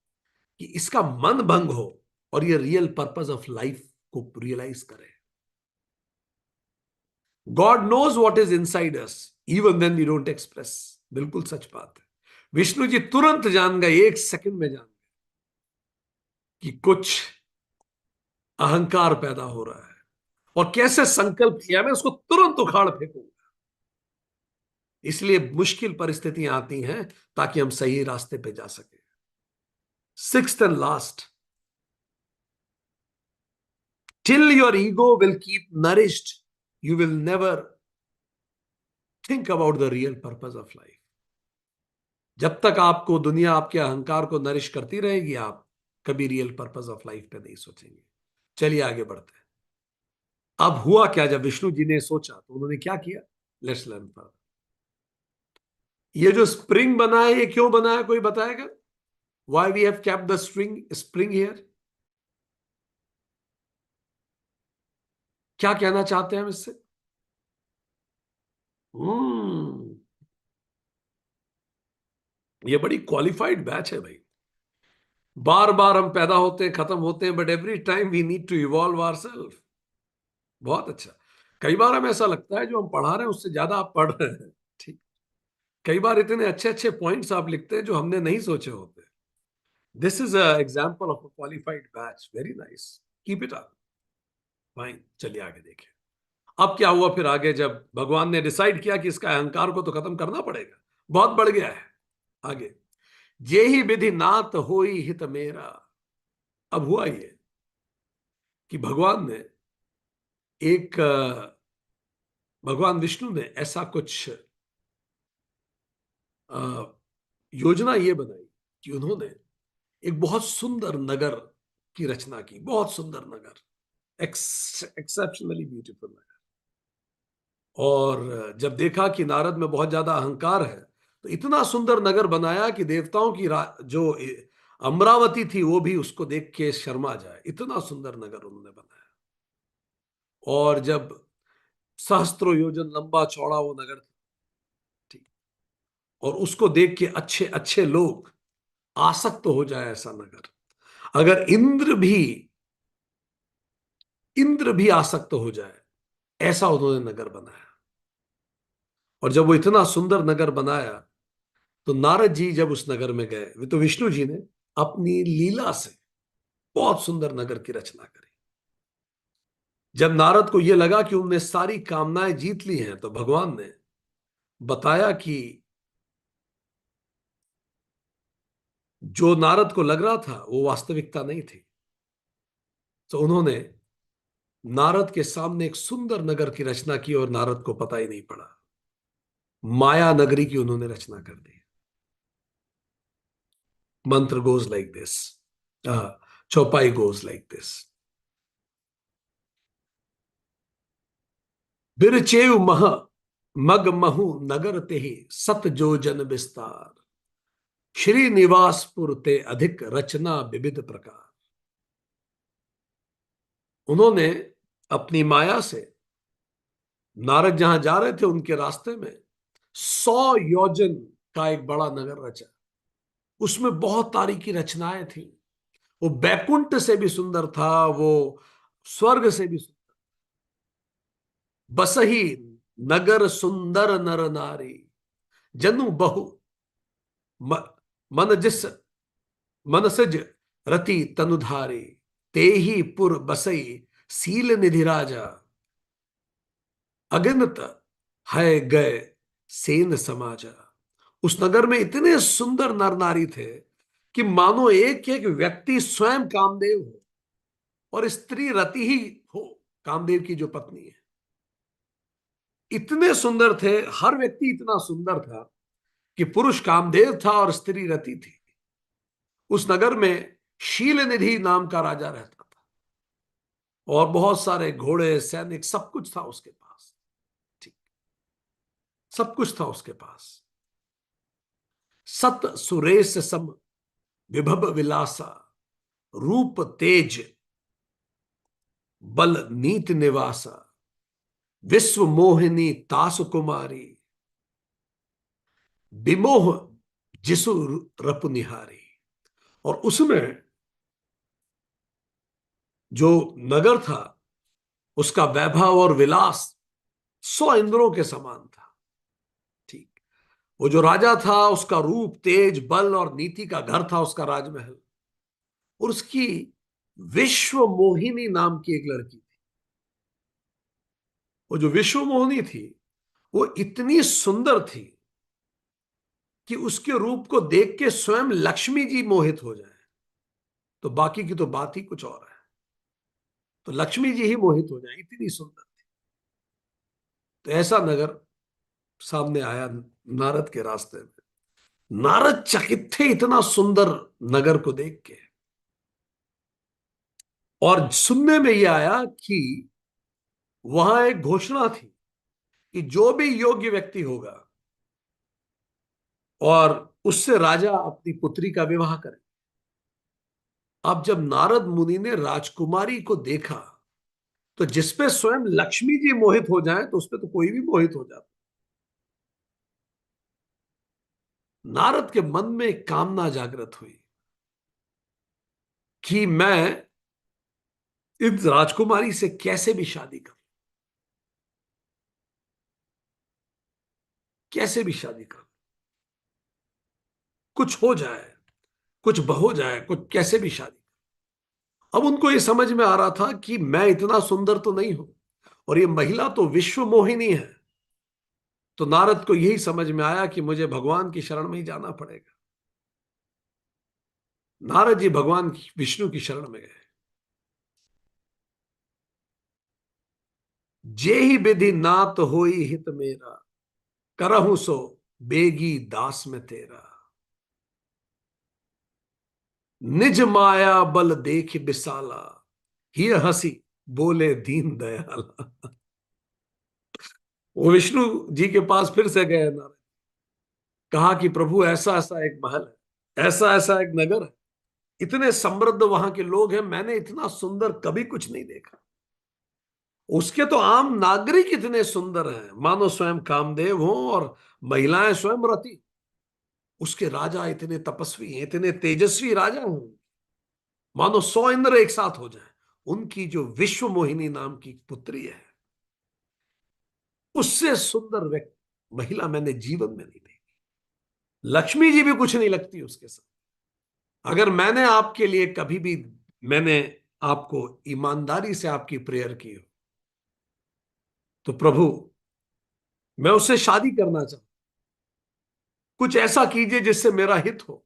कि इसका मन भंग हो और ये रियल पर्पस ऑफ लाइफ को रियलाइज करे। God knows what is inside us even then we don't express. बिल्कुल सच बात है। विष्णु जी तुरंत जान गए, एक सेकंड में जान गए कि कुछ अहंकार पैदा हो रहा है, और कैसे संकल्प किया मैं उसको तुरंत उखाड़ फेंकूंगा। इसलिए मुश्किल परिस्थितियां आती हैं ताकि हम सही रास्ते पे जा सके। Sixth and last, Till your ego will keep nourished, you will never think about the real purpose of life. जब तक आपको दुनिया आपके अहंकार को नरिश करती रहेगी, आप कभी रियल पर्पस ऑफ लाइफ पे नहीं सोचेंगे। चलिए आगे बढ़ते हैं। अब हुआ क्या, जब विष्णु जी ने सोचा तो उन्होंने क्या किया, लेट्स लर्न फर्दर। ये जो स्प्रिंग बना है, ये क्यों बना है, कोई बताएगा? Why we have kept the spring here? क्या कहना चाहते हैं हम इससे? हम्म ये बड़ी क्वालिफाइड बैच है भाई। बार बार हम पैदा होते हैं, खत्म होते हैं, but every time we need to evolve ourselves. बहुत अच्छा। कई बार हमें ऐसा लगता है जो हम पढ़ा रहे हैं उससे ज्यादा आप पढ़ रहे हैं। ठीक। कई बार इतने अच्छे अच्छे पॉइंट्स आप लिखते हैं जो हमने नहीं सोचे होते। This is a example of a qualified batch, very nice, keep it up. Fine, चलिए आगे देखें। अब क्या हुआ फिर आगे, जब भगवान ने डिसाइड किया कि इसका अहंकार को तो खत्म करना पड़ेगा, बहुत बढ़ गया है। आगे, जे ही विधि नात होई हित मेरा। अब हुआ ये कि एक भगवान विष्णु ने ऐसा कुछ योजना ये बनाई कि उन्होंने एक बहुत सुंदर नगर की रचना की, बहुत सुंदर नगर, एक्सेप्शनली ब्यूटीफुल नगर। और जब देखा कि नारद में बहुत ज्यादा अहंकार है, तो इतना सुंदर नगर बनाया कि देवताओं की जो अमरावती थी वो भी उसको देख के शर्मा जाए, इतना सुंदर नगर उन्होंने बनाया। और जब सहस्त्रों योजन लंबा चौड़ा वो नगर था, ठीक, और उसको देख के अच्छे अच्छे लोग आसक्त हो जाए ऐसा नगर। अगर इंद्र भी आसक्त हो जाए, ऐसा उन्होंने नगर बनाया। और जब वो इतना सुंदर नगर बनाया, तो नारद जी जब उस नगर में गए, वे तो विष्णु जी ने अपनी लीला से बहुत सुंदर नगर की रचना करी। जब नारद को यह लगा कि उनने सारी कामनाएं जीत ली हैं, तो भगवान ने बताया कि जो नारद को लग रहा था वो वास्तविकता नहीं थी। तो उन्होंने नारद के सामने एक सुंदर नगर की रचना की और नारद को पता ही नहीं पड़ा। माया नगरी की उन्होंने रचना कर दी। मंत्र गोज लाइक दिस, चौपाई गोज लाइक दिस। बिरचेव मह मग महु नगर ते सत जो जन विस्तार। श्रीनिवासपुर ते अधिक रचना विविध प्रकार। उन्होंने अपनी माया से नारद जहां जा रहे थे उनके रास्ते में 100 योजन का एक बड़ा नगर रचा। उसमें बहुत तारी की रचनाएं थी। वो बैकुंठ से भी सुंदर था, वो स्वर्ग से भी सुंदर। बसही नगर सुंदर नर नारी, जनु बहु मन जिस मनसज रति तनुधारी। तेही पुर बसई सील निधि राजा, अगिनत है गए सेन समाजा। उस नगर में इतने सुंदर नर नारी थे कि मानो एक एक व्यक्ति स्वयं कामदेव हो, और स्त्री रति ही हो, कामदेव की जो पत्नी है। इतने सुंदर थे, हर व्यक्ति इतना सुंदर था कि पुरुष कामदेव था और स्त्री रति थी। उस नगर में शील निधि नाम का राजा रहता था, और बहुत सारे घोड़े सैनिक सब कुछ था उसके पास। ठीक, सब कुछ था उसके पास। सत सुरेश सम विभव विलासा, रूप तेज बल नीत निवासा। विश्व मोहिनी तासु कुमारी, विमोह जिसु रपु निहारी। और उसमें जो नगर था, उसका वैभव और विलास 100 इंद्रों के समान था। ठीक, वो जो राजा था उसका रूप तेज बल और नीति का घर था उसका राजमहल। और उसकी विश्व मोहिनी नाम की एक लड़की थी। वो जो विश्व मोहिनी थी, वो इतनी सुंदर थी कि उसके रूप को देख के स्वयं लक्ष्मी जी मोहित हो जाए। तो बाकी की तो बात ही कुछ और है। तो लक्ष्मी जी ही मोहित हो जाए, इतनी सुंदर थी। तो ऐसा नगर सामने आया नारद के रास्ते में। नारद चकित थे इतना सुंदर नगर को देख के। और सुनने में यह आया कि वहां एक घोषणा थी कि जो भी योग्य व्यक्ति होगा और उससे राजा अपनी पुत्री का विवाह करे। अब जब नारद मुनि ने राजकुमारी को देखा, तो जिसपे स्वयं लक्ष्मी जी मोहित हो जाए तो उसपे तो कोई भी मोहित हो जाता। नारद के मन में एक कामना जागृत हुई कि मैं इस राजकुमारी से कैसे भी शादी करूं, कैसे भी शादी करूं, कुछ हो जाए, कुछ बहो जाए, कुछ कैसे भी शादी। अब उनको यह समझ में आ रहा था कि मैं इतना सुंदर तो नहीं हूं, और ये महिला तो विश्व मोहिनी है। तो नारद को यही समझ में आया कि मुझे भगवान की शरण में ही जाना पड़ेगा। नारद जी भगवान विष्णु की शरण में गए। जे ही विधि नात होई हित मेरा, करहु सो बेगी दास में तेरा। निज माया बल देख बिसाला, ही हंसी बोले दीन दयाला। वो विष्णु जी के पास फिर से गए नारद। कहा कि प्रभु ऐसा ऐसा एक महल है, ऐसा ऐसा एक नगर है, इतने समृद्ध वहां के लोग हैं, मैंने इतना सुंदर कभी कुछ नहीं देखा। उसके तो आम नागरिक इतने सुंदर हैं, मानो स्वयं कामदेव हो, और महिलाएं स्वयं रति। उसके राजा इतने तपस्वी हैं, इतने तेजस्वी राजा हैं, मानो 100 इंद्र एक साथ हो जाए। उनकी जो विश्व मोहिनी नाम की पुत्री है, उससे सुंदर व्यक्ति महिला मैंने जीवन में नहीं देखी। लक्ष्मी जी भी कुछ नहीं लगती उसके साथ। अगर मैंने आपके लिए कभी भी, मैंने आपको ईमानदारी से आपकी प्रेयर की हो, तो प्रभु मैं उससे शादी करना चाहूं, कुछ ऐसा कीजिए जिससे मेरा हित हो,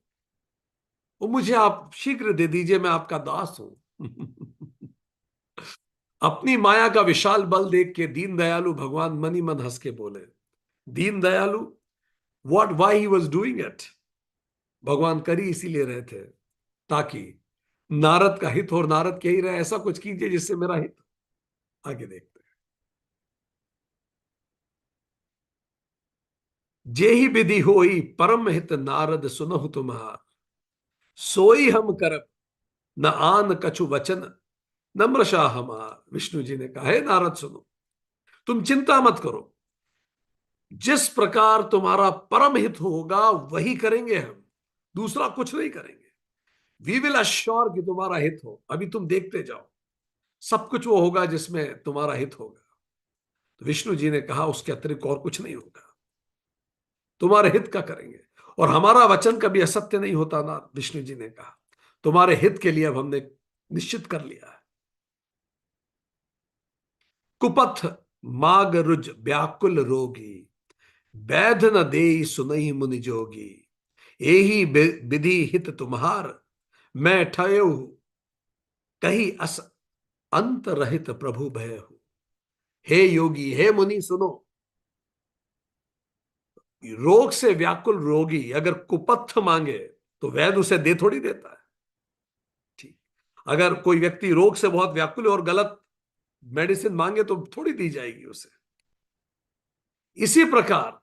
वो मुझे आप शीघ्र दे दीजिए, मैं आपका दास हूं। अपनी माया का विशाल बल देख के दीन दयालु भगवान मन ही मन हंस के बोले। दीन दयालु, what why he was doing it, भगवान कर ही इसीलिए रहे थे ताकि नारद का हित हो, और नारद कह ही रहे ऐसा कुछ कीजिए जिससे मेरा हित हो। आगे देखते हैं। जे ही विधि होई परम हित नारद सुनहु तुम्हार, सोई हम करब न आन कछु वचन नम्रशा हमार। विष्णु जी ने कहा है नारद सुनो, तुम चिंता मत करो, जिस प्रकार तुम्हारा परम हित होगा वही करेंगे हम, दूसरा कुछ नहीं करेंगे। वी विल अश्योर कि तुम्हारा हित हो, अभी तुम देखते जाओ, सब कुछ वो होगा जिसमें तुम्हारा हित होगा। तो विष्णु जी ने कहा उसके अतिरिक्त और कुछ नहीं होगा, तुम्हारे हित का करेंगे, और हमारा वचन कभी असत्य नहीं होता ना। विष्णु जी ने कहा तुम्हारे हित के लिए अब हमने निश्चित कर लिया है। कुपथ माग रुज व्याकुल रोगी, वैध न देई सुनई मुनि जोगी। यही विधि हित तुम्हार, मैं ठयो कही अस अंत रहित प्रभु भय हो। हे योगी, हे मुनि सुनो, रोग से व्याकुल रोगी अगर कुपथ मांगे तो वैद्य उसे दे थोड़ी देता है। ठीक, अगर कोई व्यक्ति रोग से बहुत व्याकुल है और गलत मेडिसिन मांगे तो थोड़ी दी जाएगी उसे। इसी प्रकार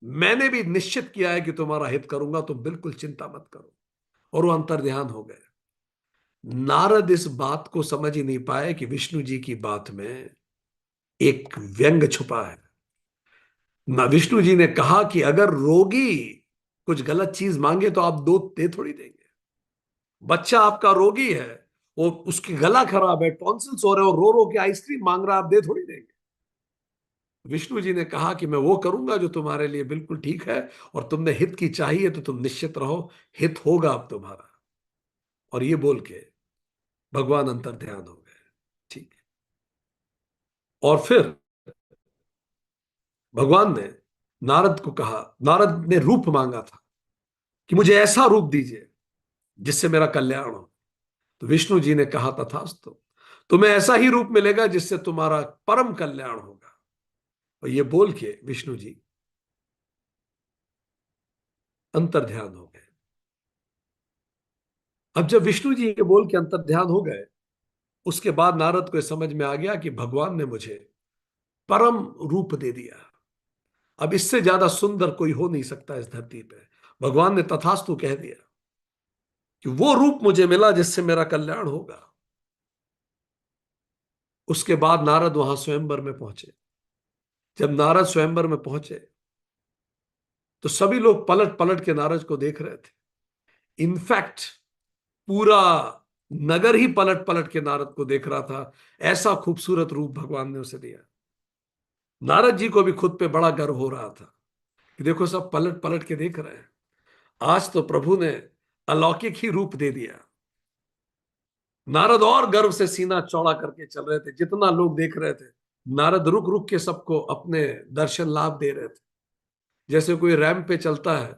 मैंने भी निश्चित किया है कि तुम्हारा हित करूंगा, तुम बिल्कुल चिंता मत करो। और वो अंतर्ध्यान हो गए। नारद इस बात को समझ ही नहीं पाए कि विष्णु जी की बात में एक व्यंग छुपा है। ना विष्णु जी ने कहा कि अगर रोगी कुछ गलत चीज मांगे तो आप दो दे थोड़ी देंगे। बच्चा आपका रोगी है, वो उसकी गला खराब है, टॉन्सिल्स हो रहे हो, रो रो के आइसक्रीम मांग रहा है, आप दे थोड़ी देंगे। विष्णु जी ने कहा कि मैं वो करूंगा जो तुम्हारे लिए बिल्कुल ठीक है, और तुमने हित की चाहिए तो तुम निश्चित रहो, हित होगा अब तुम्हारा। और ये बोल के भगवान अंतर ध्यान हो गए। ठीक है। और फिर भगवान ने नारद को कहा, नारद ने रूप मांगा था कि मुझे ऐसा रूप दीजिए जिससे मेरा कल्याण हो। तो विष्णु जी ने कहा तथास्तु, तुम्हें ऐसा ही रूप मिलेगा जिससे तुम्हारा परम कल्याण होगा। और ये बोल के विष्णु जी अंतर्ध्यान हो गए। अब जब विष्णु जी ये बोल के अंतर्ध्यान हो गए, उसके बाद नारद को ये समझ में आ गया कि भगवान ने मुझे परम रूप दे दिया। अब इससे ज्यादा सुंदर कोई हो नहीं सकता इस धरती पे। भगवान ने तथास्तु कह दिया कि वो रूप मुझे मिला जिससे मेरा कल्याण होगा। उसके बाद नारद वहां स्वयंवर में पहुंचे। जब नारद स्वयंवर में पहुंचे तो सभी लोग पलट पलट के नारद को देख रहे थे। इनफैक्ट पूरा नगर ही पलट पलट के नारद को देख रहा था। ऐसा खूबसूरत रूप भगवान ने उसे दिया। नारद जी को भी खुद पे बड़ा गर्व हो रहा था कि देखो सब पलट पलट के देख रहे हैं। आज तो प्रभु ने अलौकिक ही रूप दे दिया। नारद और गर्व से सीना चौड़ा करके चल रहे थे। जितना लोग देख रहे थे, नारद रुक रुक के सबको अपने दर्शन लाभ दे रहे थे। जैसे कोई रैंप पे चलता है,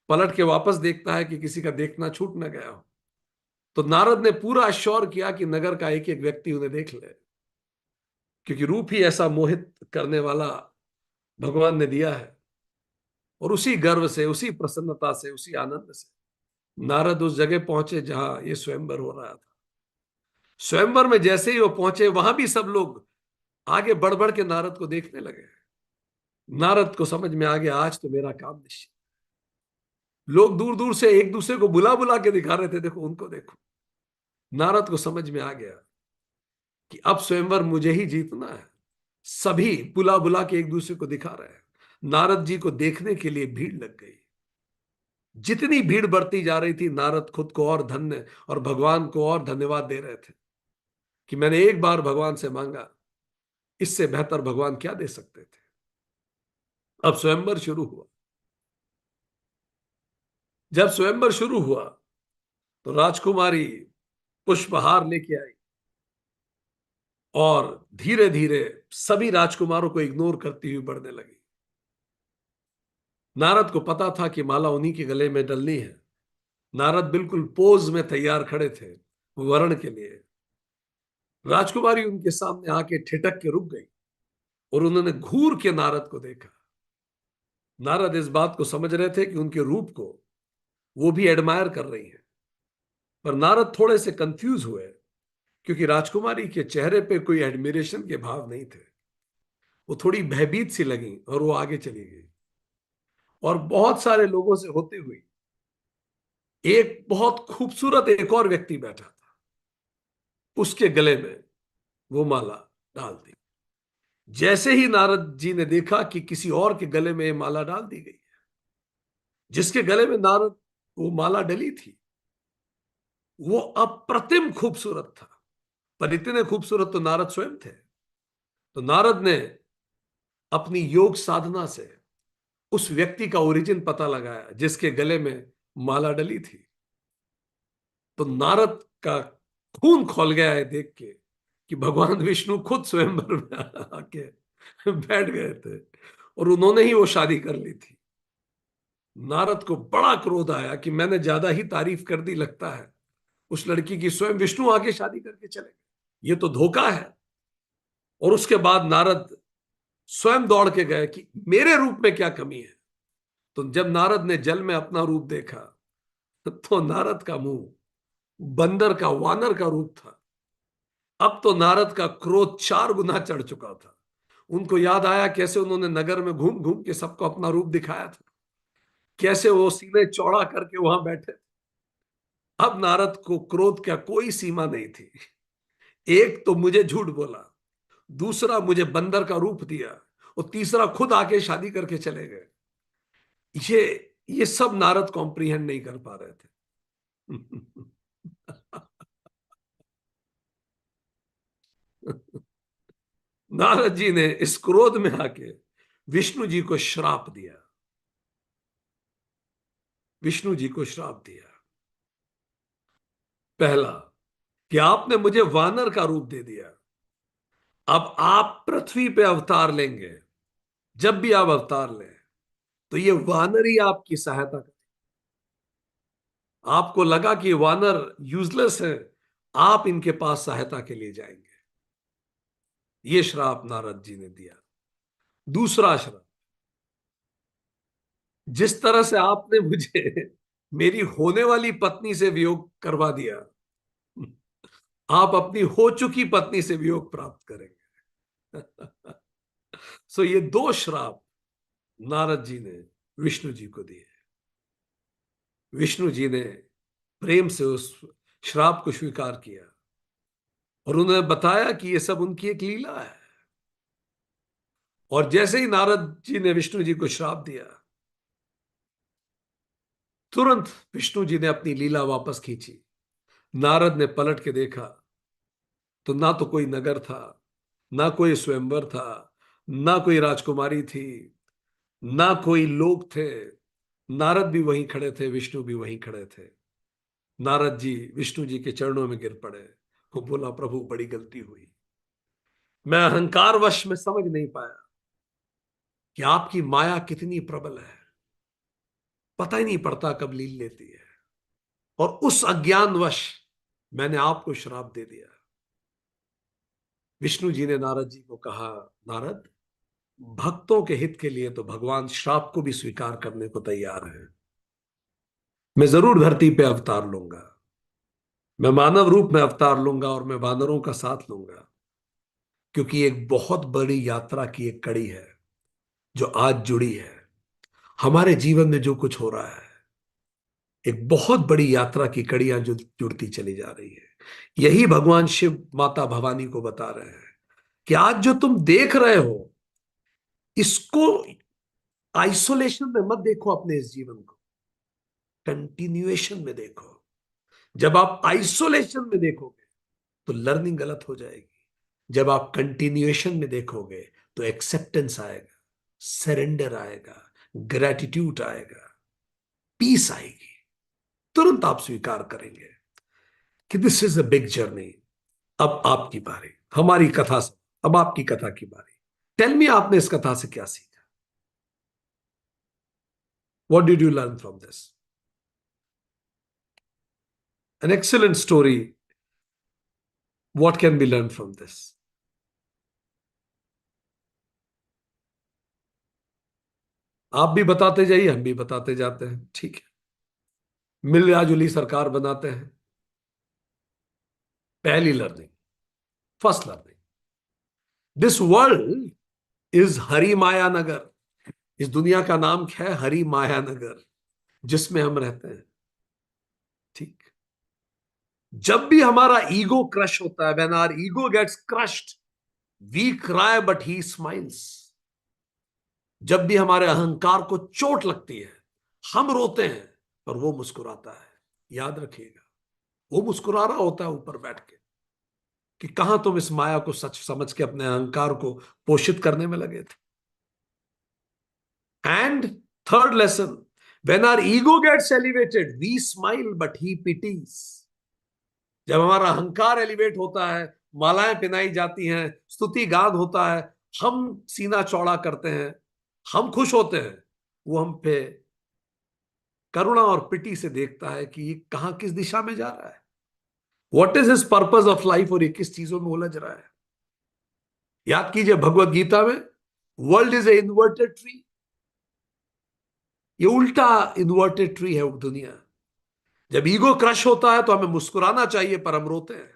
पलट के वापस देखता है कि किसी का देखना छूट न गया हो। तो नारद ने पूरा श्योर किया कि नगर का एक एक व्यक्ति उन्हें देख ले, क्योंकि रूप ही ऐसा मोहित करने वाला भगवान ने दिया है। और उसी गर्व से, उसी प्रसन्नता से, उसी आनंद से नारद उस जगह पहुंचे जहां ये स्वयंवर हो रहा था। स्वयंवर में जैसे ही वो पहुंचे, वहां भी सब लोग आगे बढ़ बढ़ के नारद को देखने लगे। नारद को समझ में आ गया आज तो मेरा काम निश्चित। लोग दूर दूर से एक दूसरे को बुला बुला के दिखा रहे थे, देखो उनको देखो। नारद को समझ में आ गया कि अब स्वयंवर मुझे ही जीतना है। सभी बुला बुला के एक दूसरे को दिखा रहे हैं। नारद जी को देखने के लिए भीड़ लग गई। जितनी भीड़ बढ़ती जा रही थी, नारद खुद को और धन्य और भगवान को और धन्यवाद दे रहे थे कि मैंने एक बार भगवान से मांगा, इससे बेहतर भगवान क्या दे सकते थे। अब स्वयंवर शुरू हुआ। जब स्वयंवर शुरू हुआ तो राजकुमारी पुष्पहार लेके आई और धीरे धीरे सभी राजकुमारों को इग्नोर करती हुई बढ़ने लगी। नारद को पता था कि माला उन्हीं के गले में डलनी है। नारद बिल्कुल पोज में तैयार खड़े थे वर्ण के लिए। राजकुमारी उनके सामने आके ठिठक के रुक गई और उन्होंने घूर के नारद को देखा। नारद इस बात को समझ रहे थे कि उनके रूप को वो भी एडमायर कर रही है। पर नारद थोड़े से कंफ्यूज हुए, क्योंकि राजकुमारी के चेहरे पे कोई एडमिरेशन के भाव नहीं थे। वो थोड़ी भयभीत सी लगी और वो आगे चली गई। और बहुत सारे लोगों से होते हुए एक बहुत खूबसूरत एक और व्यक्ति बैठा था, उसके गले में वो माला डाल दी। जैसे ही नारद जी ने देखा कि किसी और के गले में ये माला डाल दी गई, जिसके गले में नारद वो माला डली थी, वो अप्रतिम खूबसूरत था। पर इतने खूबसूरत तो नारद स्वयं थे। तो नारद ने अपनी योग साधना से उस व्यक्ति का ओरिजिन पता लगाया जिसके गले में माला डली थी। तो नारद का खून खौल गया है देख के कि भगवान विष्णु खुद स्वयंवर में आके बैठ गए थे और उन्होंने ही वो शादी कर ली थी। नारद को बड़ा क्रोध आया कि मैंने ज्यादा ही तारीफ कर दी लगता है उस लड़की की। स्वयं विष्णु आके शादी करके चले गए, ये तो धोखा है। और उसके बाद नारद स्वयं दौड़ के गए कि मेरे रूप में क्या कमी है। तो जब नारद ने जल में अपना रूप देखा तो नारद का मुंह बंदर का, वानर का रूप था। अब तो नारद का क्रोध 4 गुना चढ़ चुका था। उनको याद आया कैसे उन्होंने नगर में घूम घूम के सबको अपना रूप दिखाया था, कैसे वो सीने चौड़ा करके वहां बैठे। अब नारद को क्रोध का कोई सीमा नहीं थी। एक तो मुझे झूठ बोला, दूसरा मुझे बंदर का रूप दिया, और तीसरा खुद आके शादी करके चले गए। ये ये सब नारद कॉम्प्रिहेंड नहीं कर पा रहे थे। नारद जी ने इस क्रोध में आके विष्णु जी को श्राप दिया। विष्णु जी को श्राप दिया। पहला कि आपने मुझे वानर का रूप दे दिया। अब आप पृथ्वी पे अवतार लेंगे, जब भी आप अवतार लें तो ये वानर ही आपकी सहायता करें। आपको लगा कि वानर यूजलेस है, आप इनके पास सहायता के लिए जाएंगे। ये श्राप नारद जी ने दिया। दूसरा श्राप, जिस तरह से आपने मुझे मेरी होने वाली पत्नी से वियोग करवा दिया, आप अपनी हो चुकी पत्नी से वियोग प्राप्त करेंगे। सो ये दो श्राप नारद जी ने विष्णु जी को दिए। विष्णु जी ने प्रेम से उस श्राप को स्वीकार किया और उन्होंने बताया कि ये सब उनकी एक लीला है। और जैसे ही नारद जी ने विष्णु जी को श्राप दिया, तुरंत विष्णु जी ने अपनी लीला वापस खींची। नारद ने पलट के देखा तो ना तो कोई नगर था, ना कोई स्वयंवर था, ना कोई राजकुमारी थी, ना कोई लोग थे। नारद भी वहीं खड़े थे, विष्णु भी वहीं खड़े थे। नारद जी विष्णु जी के चरणों में गिर पड़े। वो बोला, प्रभु बड़ी गलती हुई, मैं अहंकारवश में समझ नहीं पाया कि आपकी माया कितनी प्रबल है, पता ही नहीं पड़ता कब लील लेती है। और उस अज्ञानवश मैंने आपको श्राप दे दिया। विष्णु जी ने नारद जी को कहा, नारद, भक्तों के हित के लिए तो भगवान श्राप को भी स्वीकार करने को तैयार है। मैं जरूर धरती पे अवतार लूंगा, मैं मानव रूप में अवतार लूंगा और मैं वानरों का साथ लूंगा, क्योंकि एक बहुत बड़ी यात्रा की एक कड़ी है जो आज जुड़ी है। हमारे जीवन में जो कुछ हो रहा है, एक बहुत बड़ी यात्रा की कड़ियां जो जुड़ती चली जा रही है। यही भगवान शिव माता भवानी को बता रहे हैं कि आज जो तुम देख रहे हो, इसको आइसोलेशन में मत देखो, अपने इस जीवन को कंटिन्यूएशन में देखो। जब आप आइसोलेशन में देखोगे तो लर्निंग गलत हो जाएगी। जब आप कंटिन्यूएशन में देखोगे तो एक्सेप्टेंस आएगा, सरेंडर आएगा, ग्रेटिट्यूड आएगा, पीस आएगी। तुरंत आप स्वीकार करेंगे कि this is a big journey. अब आपकी बारी, हमारी कथा से अब आपकी कथा की बारी। टेल मी, आपने इस कथा से क्या सीखा? What did you learn from this? An excellent story. What can be learn from this? आप भी बताते जाइए, हम भी बताते जाते हैं, ठीक है? मिलजुली सरकार बनाते हैं। पहली learning, first learning, this world is Hari maya nagar. इस दुनिया का नाम है हरि माया नगर, जिसमें हम रहते हैं। ठीक, जब भी हमारा ईगो क्रश होता है, when our ego gets crushed, we cry but he smiles. जब भी हमारे अहंकार को चोट लगती है, हम रोते हैं पर वो मुस्कुराता है। याद रखिएगा, वो मुस्कुरा रहा होता है ऊपर बैठ के कि कहां तुम इस माया को सच समझ के अपने अहंकार को पोषित करने में लगे थे। And third lesson, when our ego gets elevated we smile but he pities. जब हमारा अहंकार एलिवेट होता है, मालाएं पहनाई जाती हैं, स्तुति गान होता है, हम सीना चौड़ा करते हैं, हम खुश होते हैं, वो हम पे करुणा और पिटी से देखता है कि ये कहां किस दिशा में जा रहा है, what is his purpose of life, और ये किस चीजों में उलझ रहा है। याद कीजिए भगवत गीता में, world is a inverted tree. ये उल्टा इन्वर्टेड ट्री है दुनिया। जब ईगो क्रश होता है तो हमें मुस्कुराना चाहिए पर हम रोते हैं,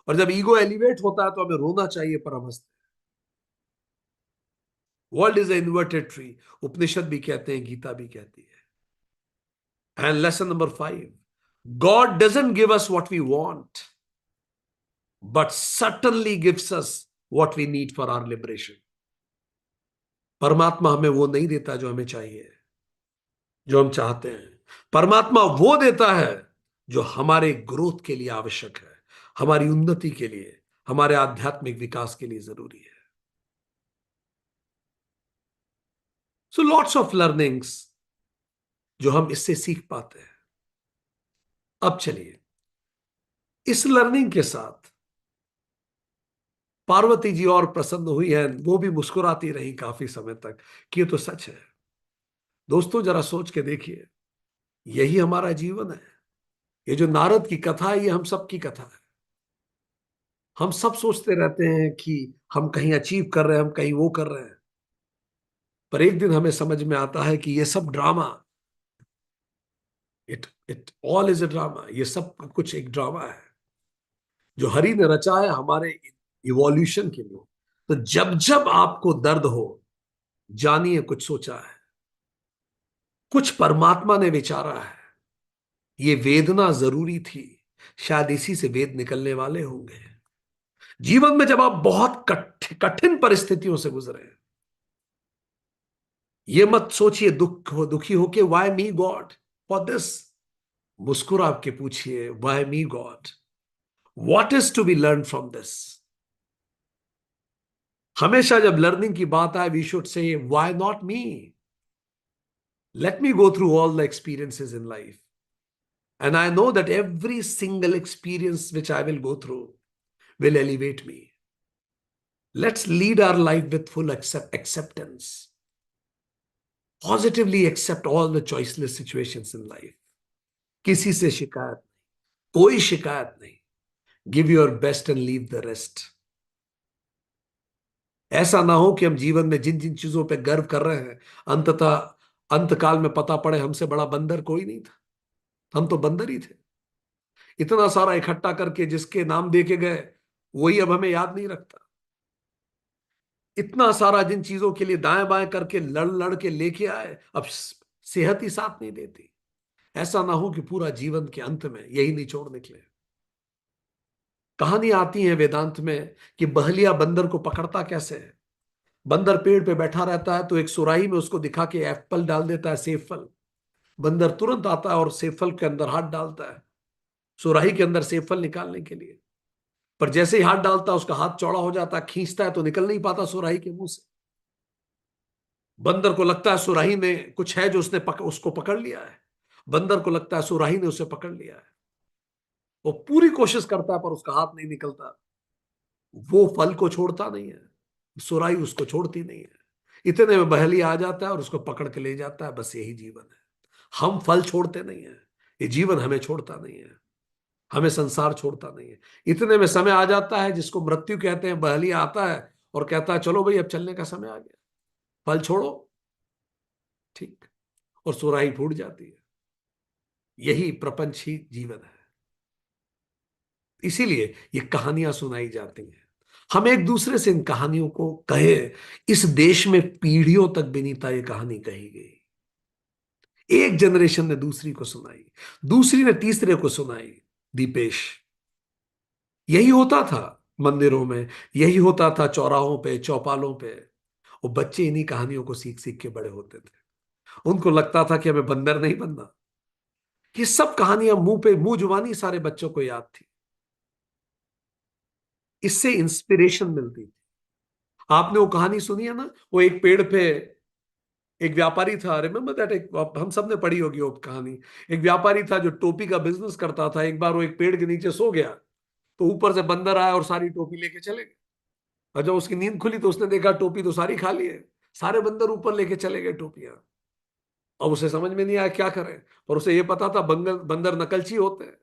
और जब ईगो एलिवेट होता है तो हमें रोना चाहिए पर हम हंसते हैं। World is a inverted tree, Upanishad भी कहते हैं, गीता भी कहती है। And lesson number 5, god doesn't give us what we want, but certainly gives us what we need for our liberation. परमात्मा हमें वो नहीं देता जो हमें चाहिए, जो हम चाहते हैं। परमात्मा वो देता है जो हमारे ग्रोथ के लिए आवश्यक है, हमारी उन्नति के लिए, हमारे आध्यात्मिक विकास के लिए जरूरी है। सो लॉट्स ऑफ लर्निंग्स जो हम इससे सीख पाते हैं। अब चलिए, इस लर्निंग के साथ पार्वती जी और प्रसन्न हुई हैं, वो भी मुस्कुराती रही काफी समय तक कि ये तो सच है। दोस्तों जरा सोच के देखिए, यही हमारा जीवन है। ये जो नारद की कथा है, ये हम सब की कथा है। हम सब सोचते रहते हैं कि हम कहीं अचीव कर रहे हैं, हम कहीं वो कर रहे हैं, पर एक दिन हमें समझ में आता है कि ये सब drama, it it all is a drama, ये सब कुछ एक ड्रामा है जो हरि ने रचा है हमारे इवोल्यूशन के लिए। तो जब जब आपको दर्द हो, जानिए कुछ सोचा है, कुछ परमात्मा ने विचारा है, ये वेदना जरूरी थी, शायद इसी से वेद निकलने वाले होंगे। जीवन में जब आप बहुत कठिन परिस्थितियों से गुजरे, ये मत सोचिए दुखी होके why me God for this. मुस्कुरा के पूछिए why me God, what is to be learn from this. हमेशा जब लर्निंग की बात आए, we should say why not me, let me go through all the experiences in life, and I know that every single experience which I will go through will elevate me. Let's lead our life with full acceptance, positively accept all the choiceless situations in life. किसी से शिकायत, कोई शिकायत नहीं, give your best and leave the rest. ऐसा ना हो कि हम जीवन में जिन जिन चीजों पे गर्व कर रहे हैं, अंततः अंतकाल में पता पड़े हमसे बड़ा बंदर कोई नहीं था, हम तो बंदर ही थे। इतना सारा इकट्ठा करके जिसके नाम दे के गए, वही अब हमें याद नहीं रखता। इतना सारा जिन चीजों के लिए दाएं बाएं करके लड़ लड़ के लेके आए, अब सेहत ही साथ नहीं देती। ऐसा ना हो कि पूरा जीवन के अंत में यही निचोड़ निकले। कहानी आती है वेदांत में कि बहलिया बंदर को पकड़ता कैसे है। बंदर पेड़ पे बैठा रहता है, तो एक सुराही में उसको दिखा के एप्पल डाल देता है, सेब फल। बंदर तुरंत आता है और सेब फल के अंदर हाथ डालता है, सुराही के अंदर सेब फल निकालने के लिए। पर जैसे ही हाथ डालता है, उसका हाथ चौड़ा हो जाता है, खींचता है तो निकल नहीं पाता सुराही के मुंह से। बंदर को लगता है सुराही में कुछ है जो उसको पकड़ लिया है। बंदर को लगता है सुराही ने उसे पकड़ लिया है। वो पूरी कोशिश करता है पर उसका हाथ नहीं निकलता। वो फल को छोड़ता नहीं है, सुराही उसको छोड़ती नहीं है। इतने में बहेलिया आ जाता है और उसको पकड़ के ले जाता है। बस यही जीवन है। हम फल छोड़ते नहीं है, ये जीवन हमें छोड़ता नहीं है, हमें संसार छोड़ता नहीं है। इतने में समय आ जाता है जिसको मृत्यु कहते हैं। बहलिया आता है और कहता है चलो भाई अब चलने का समय आ गया, फल छोड़ो। ठीक, और सुराही फूट जाती है। यही प्रपंच ही जीवन है। इसीलिए ये कहानियां सुनाई जाती हैं। हम एक दूसरे से इन कहानियों को कहे। इस देश में पीढ़ियों तक बिनीता ये कहानी कही गई। एक जनरेशन ने दूसरी को सुनाई, दूसरी ने तीसरे को सुनाई। दीपेश, यही होता था मंदिरों में, यही होता था चौराहों पे, चौपालों पे। वो बच्चे इन्हीं कहानियों को सीख सीख के बड़े होते थे। उनको लगता था कि हमें बंदर नहीं बनना। ये सब कहानियां मुंह पे मुंह जुबानी सारे बच्चों को याद थी। इससे इंस्पिरेशन मिलती थी। आपने वो कहानी सुनी है ना, वो एक पेड़ पे एक व्यापारी था। Remember that? एक हम सब ने पढ़ी होगी वो कहानी। एक व्यापारी था जो टोपी का बिजनेस करता था। एक बार वो एक पेड़ के नीचे सो गया, तो ऊपर से बंदर आया और सारी टोपी लेके चले गए। और जब उसकी नींद खुली तो उसने देखा टोपी तो सारी खाली है। सारे बंदर ऊपर लेके चले गए टोपियां। अब उसे समझ में नहीं आया क्या करें। और उसे ये पता था बंदर बंदर नकलची होते हैं।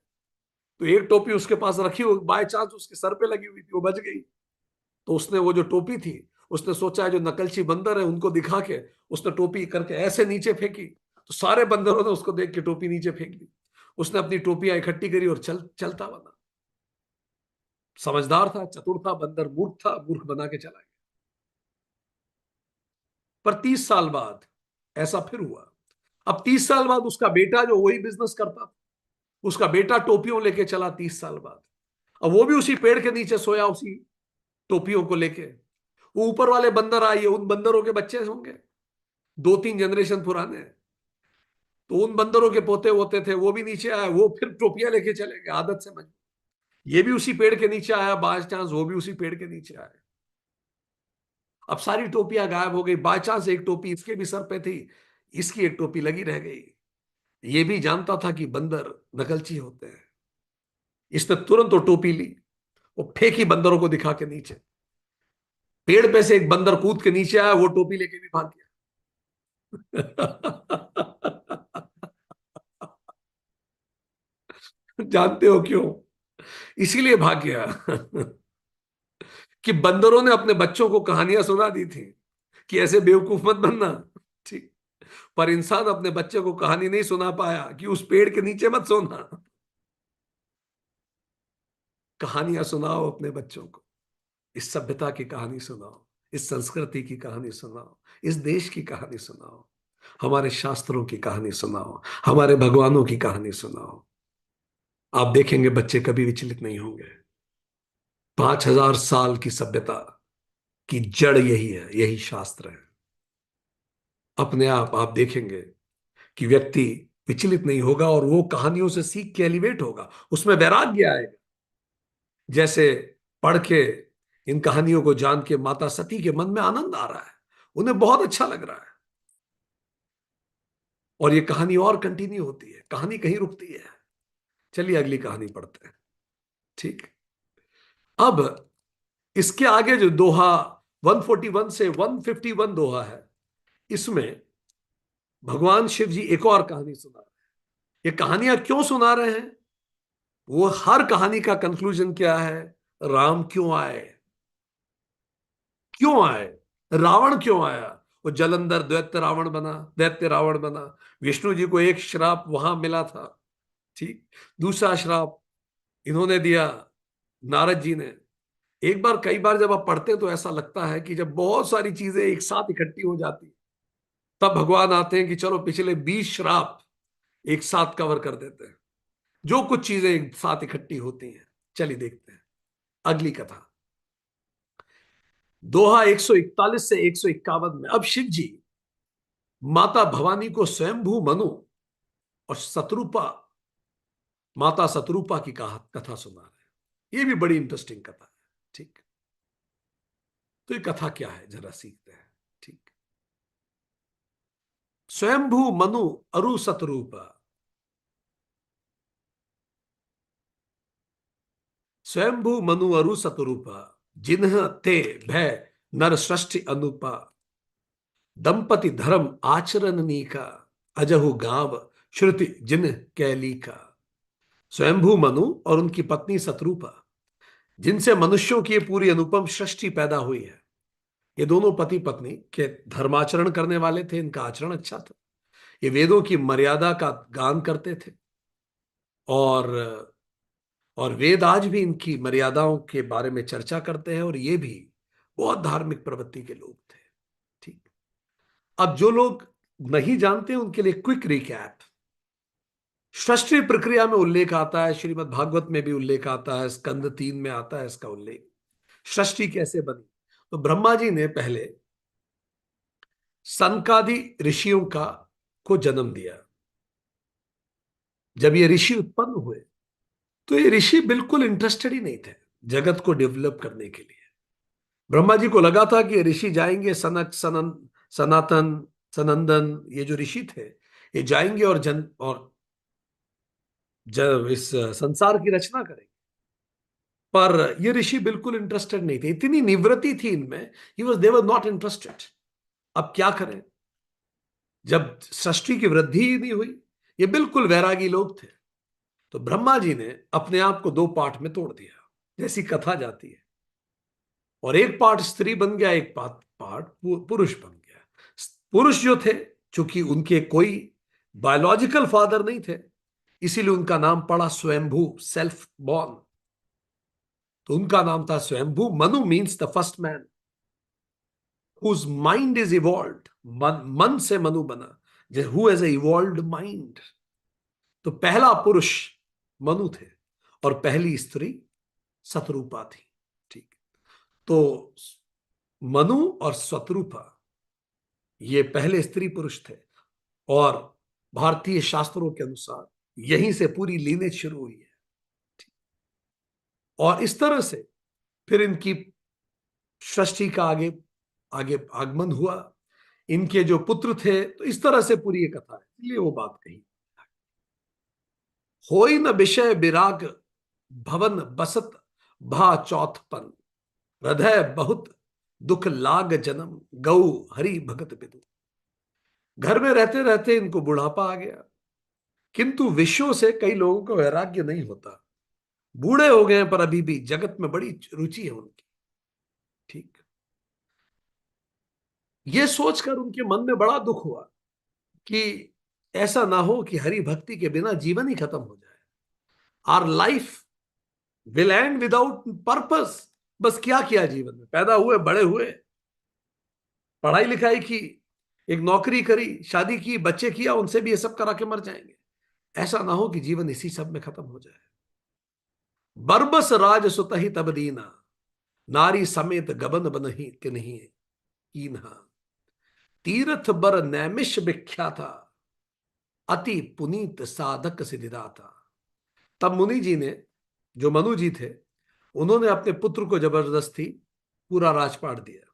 तो एक टोपी उसके पास रखी हुई, बाय चांस उसके सर पे लगी हुई थी, वो बच गई। तो उसने वो जो टोपी थी, उसने सोचा है जो नकलची बंदर है उनको दिखा के उसने टोपी करके ऐसे नीचे फेंकी। तो सारे बंदरों ने उसको देख के टोपी नीचे फेंक दी। उसने अपनी टोपियां इकट्ठी करी और चलता बना। समझदार था, चतुर था, बंदर मूर्ख था, मूर्ख बना के चला गया। पर 30 साल बाद ऐसा फिर हुआ। अब 30 साल बाद उसका बेटा जो वही बिजनेस करता था, उसका बेटा टोपियों लेके चला 30 साल बाद। अब वो भी उसी पेड़ के नीचे सोया, उसी टोपियों को लेके। वो ऊपर वाले बंदर आए, उन बंदरों के बच्चे होंगे, 2-3 जनरेशन पुराने। तो उन बंदरों के पोते होते थे, वो भी नीचे आए, वो फिर टोपियां लेके चले गए आदत से मजबूर। ये भी उसी पेड़ के नीचे आया, बाय चांस वो भी उसी पेड़ के नीचे आया। अब सारी टोपियां गायब हो गई। बाय चांस एक टोपी इसके भी सर पे थी, इसकी एक टोपी लगी रह गई। ये भी जानता था कि बंदर नकलची होते हैं। इसने तुरंत वो टोपी ली, वो फेंकी बंदरों को दिखा के नीचे। पेड़ पे से एक बंदर कूद के नीचे आया, वो टोपी लेके भी भाग गया। जानते हो क्यों? इसीलिए भाग गया। कि बंदरों ने अपने बच्चों को कहानियां सुना दी थी कि ऐसे बेवकूफ मत बनना। ठीक। पर इंसान अपने बच्चे को कहानी नहीं सुना पाया कि उस पेड़ के नीचे मत सोना। कहानियां सुनाओ अपने बच्चों को, इस सभ्यता की कहानी सुनाओ, इस संस्कृति की कहानी सुनाओ, इस देश की कहानी सुनाओ, हमारे शास्त्रों की कहानी सुनाओ, हमारे भगवानों की कहानी सुनाओ। आप देखेंगे बच्चे कभी विचलित नहीं होंगे। 5,000 साल की सभ्यता की जड़ यही है, यही शास्त्र है। अपने आप देखेंगे कि व्यक्ति विचलित नहीं होगा और वो कहानियों से सीख के एलिवेट होगा, उसमें वैराग्य आएगा। जैसे पढ़ के, इन कहानियों को जान के माता सती के मन में आनंद आ रहा है, उन्हें बहुत अच्छा लग रहा है। और ये कहानी और कंटिन्यू होती है, कहानी कहीं रुकती है। चलिए अगली कहानी पढ़ते हैं। ठीक। अब इसके आगे जो दोहा 141 से 151 दोहा है, इसमें भगवान शिव जी एक और कहानी सुना रहे हैं। ये कहानियां क्यों सुना रहे हैं? वो हर कहानी का कंक्लूजन क्या है? राम क्यों आए? क्यों आए? रावण क्यों आया? वो जलंधर दैत्य रावण बना। विष्णु जी को एक श्राप वहां मिला था। ठीक। दूसरा श्राप इन्होंने दिया, नारद जी ने। एक बार, कई बार जब आप पढ़ते हैं तो ऐसा लगता है कि जब बहुत सारी चीजें एक साथ इकट्ठी हो जाती, तब भगवान आते हैं कि चलो पिछले 20 श्राप एक साथ कवर कर देते हैं। जो कुछ चीजें एक साथ इकट्ठी होती हैं। चलिए देखते हैं अगली कथा। दोहा 141 से 151 में अब शिव जी माता भवानी को स्वयंभू मनु और शत्रुपा, माता शत्रुपा की कथा सुना रहे हैं। ये भी बड़ी इंटरेस्टिंग कथा है। ठीक। तो ये कथा क्या है जरा सीखते हैं। ठीक। स्वयंभू मनु अरु शत्रुपा, स्वयंभू मनु अरु शत्रुपा, जिन्ह ते भय नर सृष्टि अनुपा, दंपति धर्म आचरण नीका, अजहु गांव श्रुति जिन कैली का। स्वयंभू मनु और उनकी पत्नी शत्रुपा, जिनसे मनुष्यों की ये पूरी अनुपम सृष्टि पैदा हुई है। ये दोनों पति पत्नी के धर्माचरण करने वाले थे, इनका आचरण अच्छा था। ये वेदों की मर्यादा का गान करते थे, और और वेद आज भी इनकी मर्यादाओं के बारे में चर्चा करते हैं, और ये भी बहुत धार्मिक प्रवृत्ति के लोग थे। ठीक। अब जो लोग नहीं जानते उनके लिए क्विक रिकैप। सृष्टि प्रक्रिया में उल्लेख आता है, श्रीमद् भागवत में भी उल्लेख आता है, स्कंद 3 में आता है इसका उल्लेख। सृष्टि कैसे बनी? तो ब्रह्मा जी ने पहले सनकादि ऋषियों का को जन्म दिया। जब ये ऋषि उत्पन्न हुए तो ये ऋषि बिल्कुल इंटरेस्टेड ही नहीं थे जगत को डेवलप करने के लिए। ब्रह्मा जी को लगा था कि ये ऋषि जाएंगे, सनातन, सनंदन, ये जो ऋषि थे, ये जाएंगे और जब इस संसार की रचना करेंगे। पर ये ऋषि बिल्कुल इंटरेस्टेड नहीं थे, इतनी निवृत्ति थी इनमें, he was they were not interested. अब क्या करें जब सृष्टि की वृद्धि ही नहीं हुई? ये बिल्कुल वैरागी लोग थे। तो ब्रह्मा जी ने अपने आप को दो पार्ट में तोड़ दिया, जैसी कथा जाती है। और एक पार्ट स्त्री बन गया, एक पार्ट पुरुष बन गया। पुरुष जो थे, चूंकि उनके कोई बायोलॉजिकल फादर नहीं थे, इसीलिए उनका नाम पड़ा स्वयंभू, सेल्फ बॉर्न। तो उनका नाम था Swayambhu. Manu means the first man whose mind is evolved. मन से मनु बना, हु हैज इवॉल्व्ड माइंड। तो पहला पुरुष मनु थे और पहली स्त्री शत्रुपा थी। ठीक। तो मनु और शत्रुपा ये पहले स्त्री पुरुष थे, और भारतीय शास्त्रों के अनुसार यहीं से पूरी लीनेज शुरू हुई है। और इस तरह से फिर इनकी सृष्टि का आगे आगे आगमन हुआ। इनके जो पुत्र थे, तो इस तरह से पूरी ये कथा है, इसलिए वो बात कही। होई न विषय विराग भवन बसत भा चौथपन, हृदय बहुत दुख लाग जन्म गौ हरि भगत बिदु। घर में रहते रहते इनको बुढ़ापा आ गया, किंतु विषयों से कई लोगों को वैराग्य नहीं होता। बूढ़े हो गए पर अभी भी जगत में बड़ी रुचि है उनकी। ठीक। ये सोचकर उनके मन में बड़ा दुख हुआ कि ऐसा ना हो कि हरि भक्ति के बिना जीवन ही खत्म हो जाए, our life will and without purpose. बस क्या किया जीवन में, पैदा हुए, बड़े हुए, पढ़ाई लिखाई की, एक नौकरी करी, शादी की, बच्चे किया, उनसे भी ये सब करा के मर जाएंगे। ऐसा ना हो कि जीवन इसी सब में खत्म हो जाए। बरबस राज सुत ही तब दीना, नारी समेत गबन बनही कि नहीं कीन्हा, तीर्थ बर नैमिष विख्याता, अति पुनीत साधक सिद्धिदाता। तब मुनि जी ने, जो मनु जी थे, उन्होंने अपने पुत्र को जबरदस्ती पूरा राजपाट दिया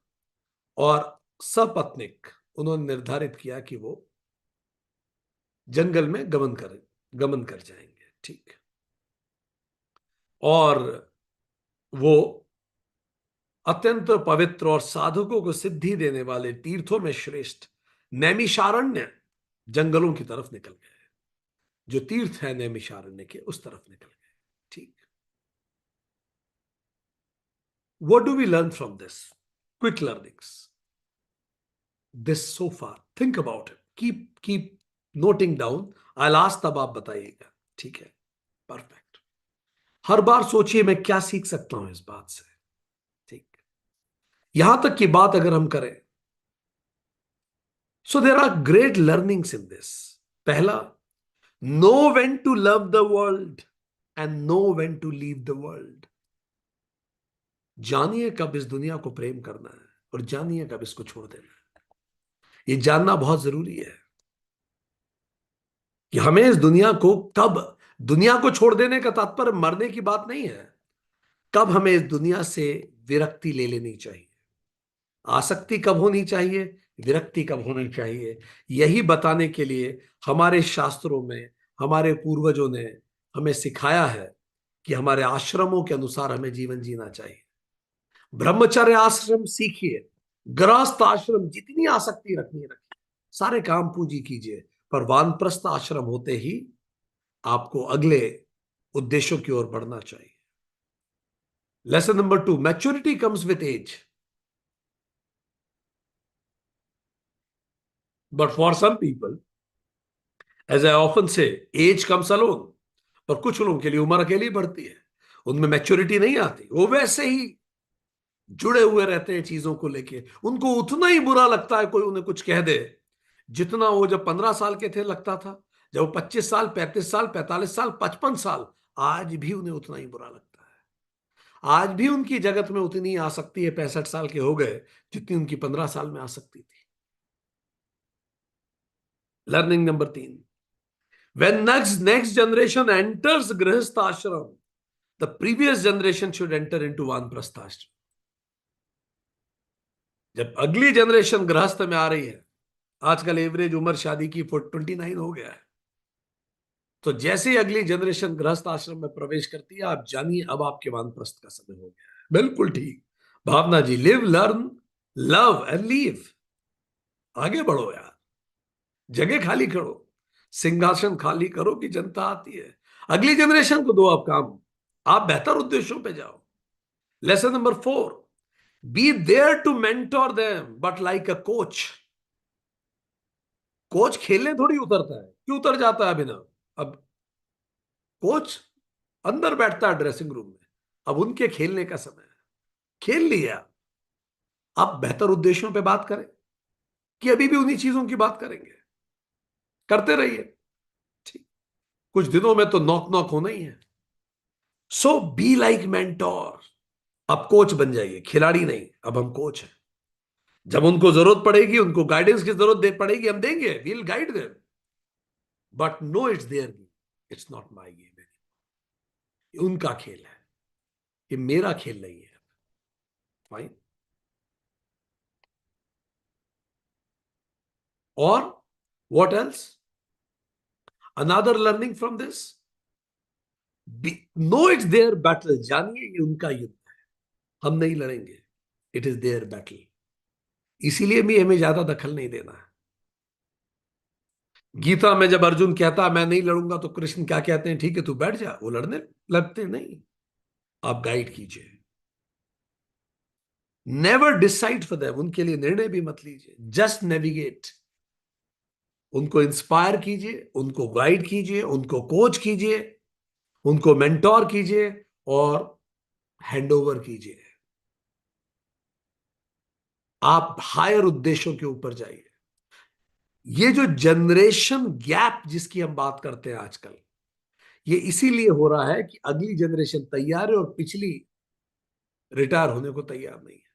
और सपत्निक उन्होंने निर्धारित किया कि वो जंगल में गमन कर जाएंगे। ठीक। और वो अत्यंत पवित्र और साधकों को सिद्धि देने वाले तीर्थों में श्रेष्ठ नैमिषारण्य जंगलों की तरफ निकल गए। जो तीर्थ है नैमिषारण्य के, उस तरफ निकल गए। ठीक। What do we learn from this? Quick learnings this so far, think about it, keep noting down. I last, तब आप बताइएगा। ठीक है, परफेक्ट। हर बार सोचिए मैं क्या सीख सकता हूं इस बात से। ठीक। यहां तक की बात अगर हम करें, so there are great learnings in this. पहला, know when to love the world and know when to leave the world. जानिए कब इस दुनिया को प्रेम करना है और जानिए कब इसको छोड़ देना है। ये जानना बहुत जरूरी है कि हमें इस दुनिया को कब, दुनिया को छोड़ देने का तात्पर्य मरने की बात नहीं है, कब हमें इस दुनिया से विरक्ति ले लेनी चाहिए। आसक्ति कब होनी चाहिए, विरक्ति कब होनी चाहिए, यही बताने के लिए हमारे शास्त्रों में हमारे पूर्वजों ने हमें सिखाया है कि हमारे आश्रमों के अनुसार हमें जीवन जीना चाहिए। ब्रह्मचर्य आश्रम सीखिए, गृहस्थ आश्रम जितनी आसक्ति रखनी रखिए, सारे काम पूजी कीजिए, पर वानप्रस्थ आश्रम होते ही आपको अगले उद्देश्यों की ओर बढ़ना चाहिए। Lesson number 2, maturity comes with age, but for some people, as I often say, age comes alone. पर कुछ लोगों के लिए उम्र अकेली बढ़ती है, उनमें मैच्योरिटी नहीं आती, वो वैसे ही जुड़े हुए रहते हैं चीजों को लेके। उनको उतना ही बुरा लगता है कोई उन्हें कुछ कह दे, जितना वो जब 15 साल के थे लगता था, जब वो 25 साल, 35 साल, 45 साल, 55 साल, आज भी उन्हें उतना ही बुरा लगता है। आज भी उनकी जगत में उतनी आ सकती है, 65 साल के हो गए, जितनी उनकी 15 साल में आ सकती थी। Learning number 3, when next generation enters गृहस्थ आश्रम, the previous generation should enter into वानप्रस्थ आश्रम। जब अगली जनरेशन गृहस्थ में आ रही है, आजकल एवरेज उम्र शादी की 29 हो गया है, तो जैसे ही अगली जनरेशन गृहस्थ आश्रम में प्रवेश करती है, आप जानिए अब आपके वानप्रस्थ का समय हो गया है। बिल्कुल ठीक Bhavna ji, live learn love and leave. आगे बढ़ो यार, जगह खाली करो, सिंहासन खाली करो कि जनता आती है। अगली जनरेशन को दो आप काम, आप बेहतर उद्देश्यों पे जाओ। Lesson number 4, be there to mentor them but like a coach. Coach खेलने थोड़ी उतरता है, क्यों उतर जाता है बिना। अब कोच अंदर बैठता है ड्रेसिंग रूम में, अब उनके खेलने का समय है, खेल लिया। आप बेहतर उद्देश्यों पे बात करें कि अभी भी उन्हीं चीजों की बात करेंगे, करते रहिए। ठीक। कुछ दिनों में तो नॉक नॉक होना ही है। सो बी लाइक मेंटोर। अब कोच बन जाइए, खिलाड़ी नहीं, अब हम कोच हैं। जब उनको जरूरत पड़ेगी, उनको गाइडेंस की जरूरत पड़ेगी, हम देंगे, we'll guide them, but know it's their game, it's not my game. उनका खेल है, ये मेरा खेल नहीं है। फाइन। और what else, another learning from this, know it's their battle. जानिए ये उनका युद्ध है, हम नहीं लड़ेंगे, इट इज देयर बैटल। इसीलिए भी हमें ज्यादा दखल नहीं देना है। गीता में जब अर्जुन कहता है मैं नहीं लड़ूंगा, तो कृष्ण क्या कहते हैं, ठीक है तू बैठ जा, वो लड़ने लगते नहीं। आप गाइड कीजिए, नेवर डिसाइड फॉर देम, उनके लिए निर्णय भी मत लीजिए, जस्ट नेविगेट। उनको इंस्पायर कीजिए, उनको गाइड कीजिए, उनको कोच कीजिए, उनको मेंटोर कीजिए और हैंड ओवर कीजिए। आप हायर उद्देश्यों के ऊपर जाइए। ये जो जनरेशन गैप जिसकी हम बात करते हैं आजकल, ये इसीलिए हो रहा है कि अगली जनरेशन तैयार है और पिछली रिटायर होने को तैयार नहीं है।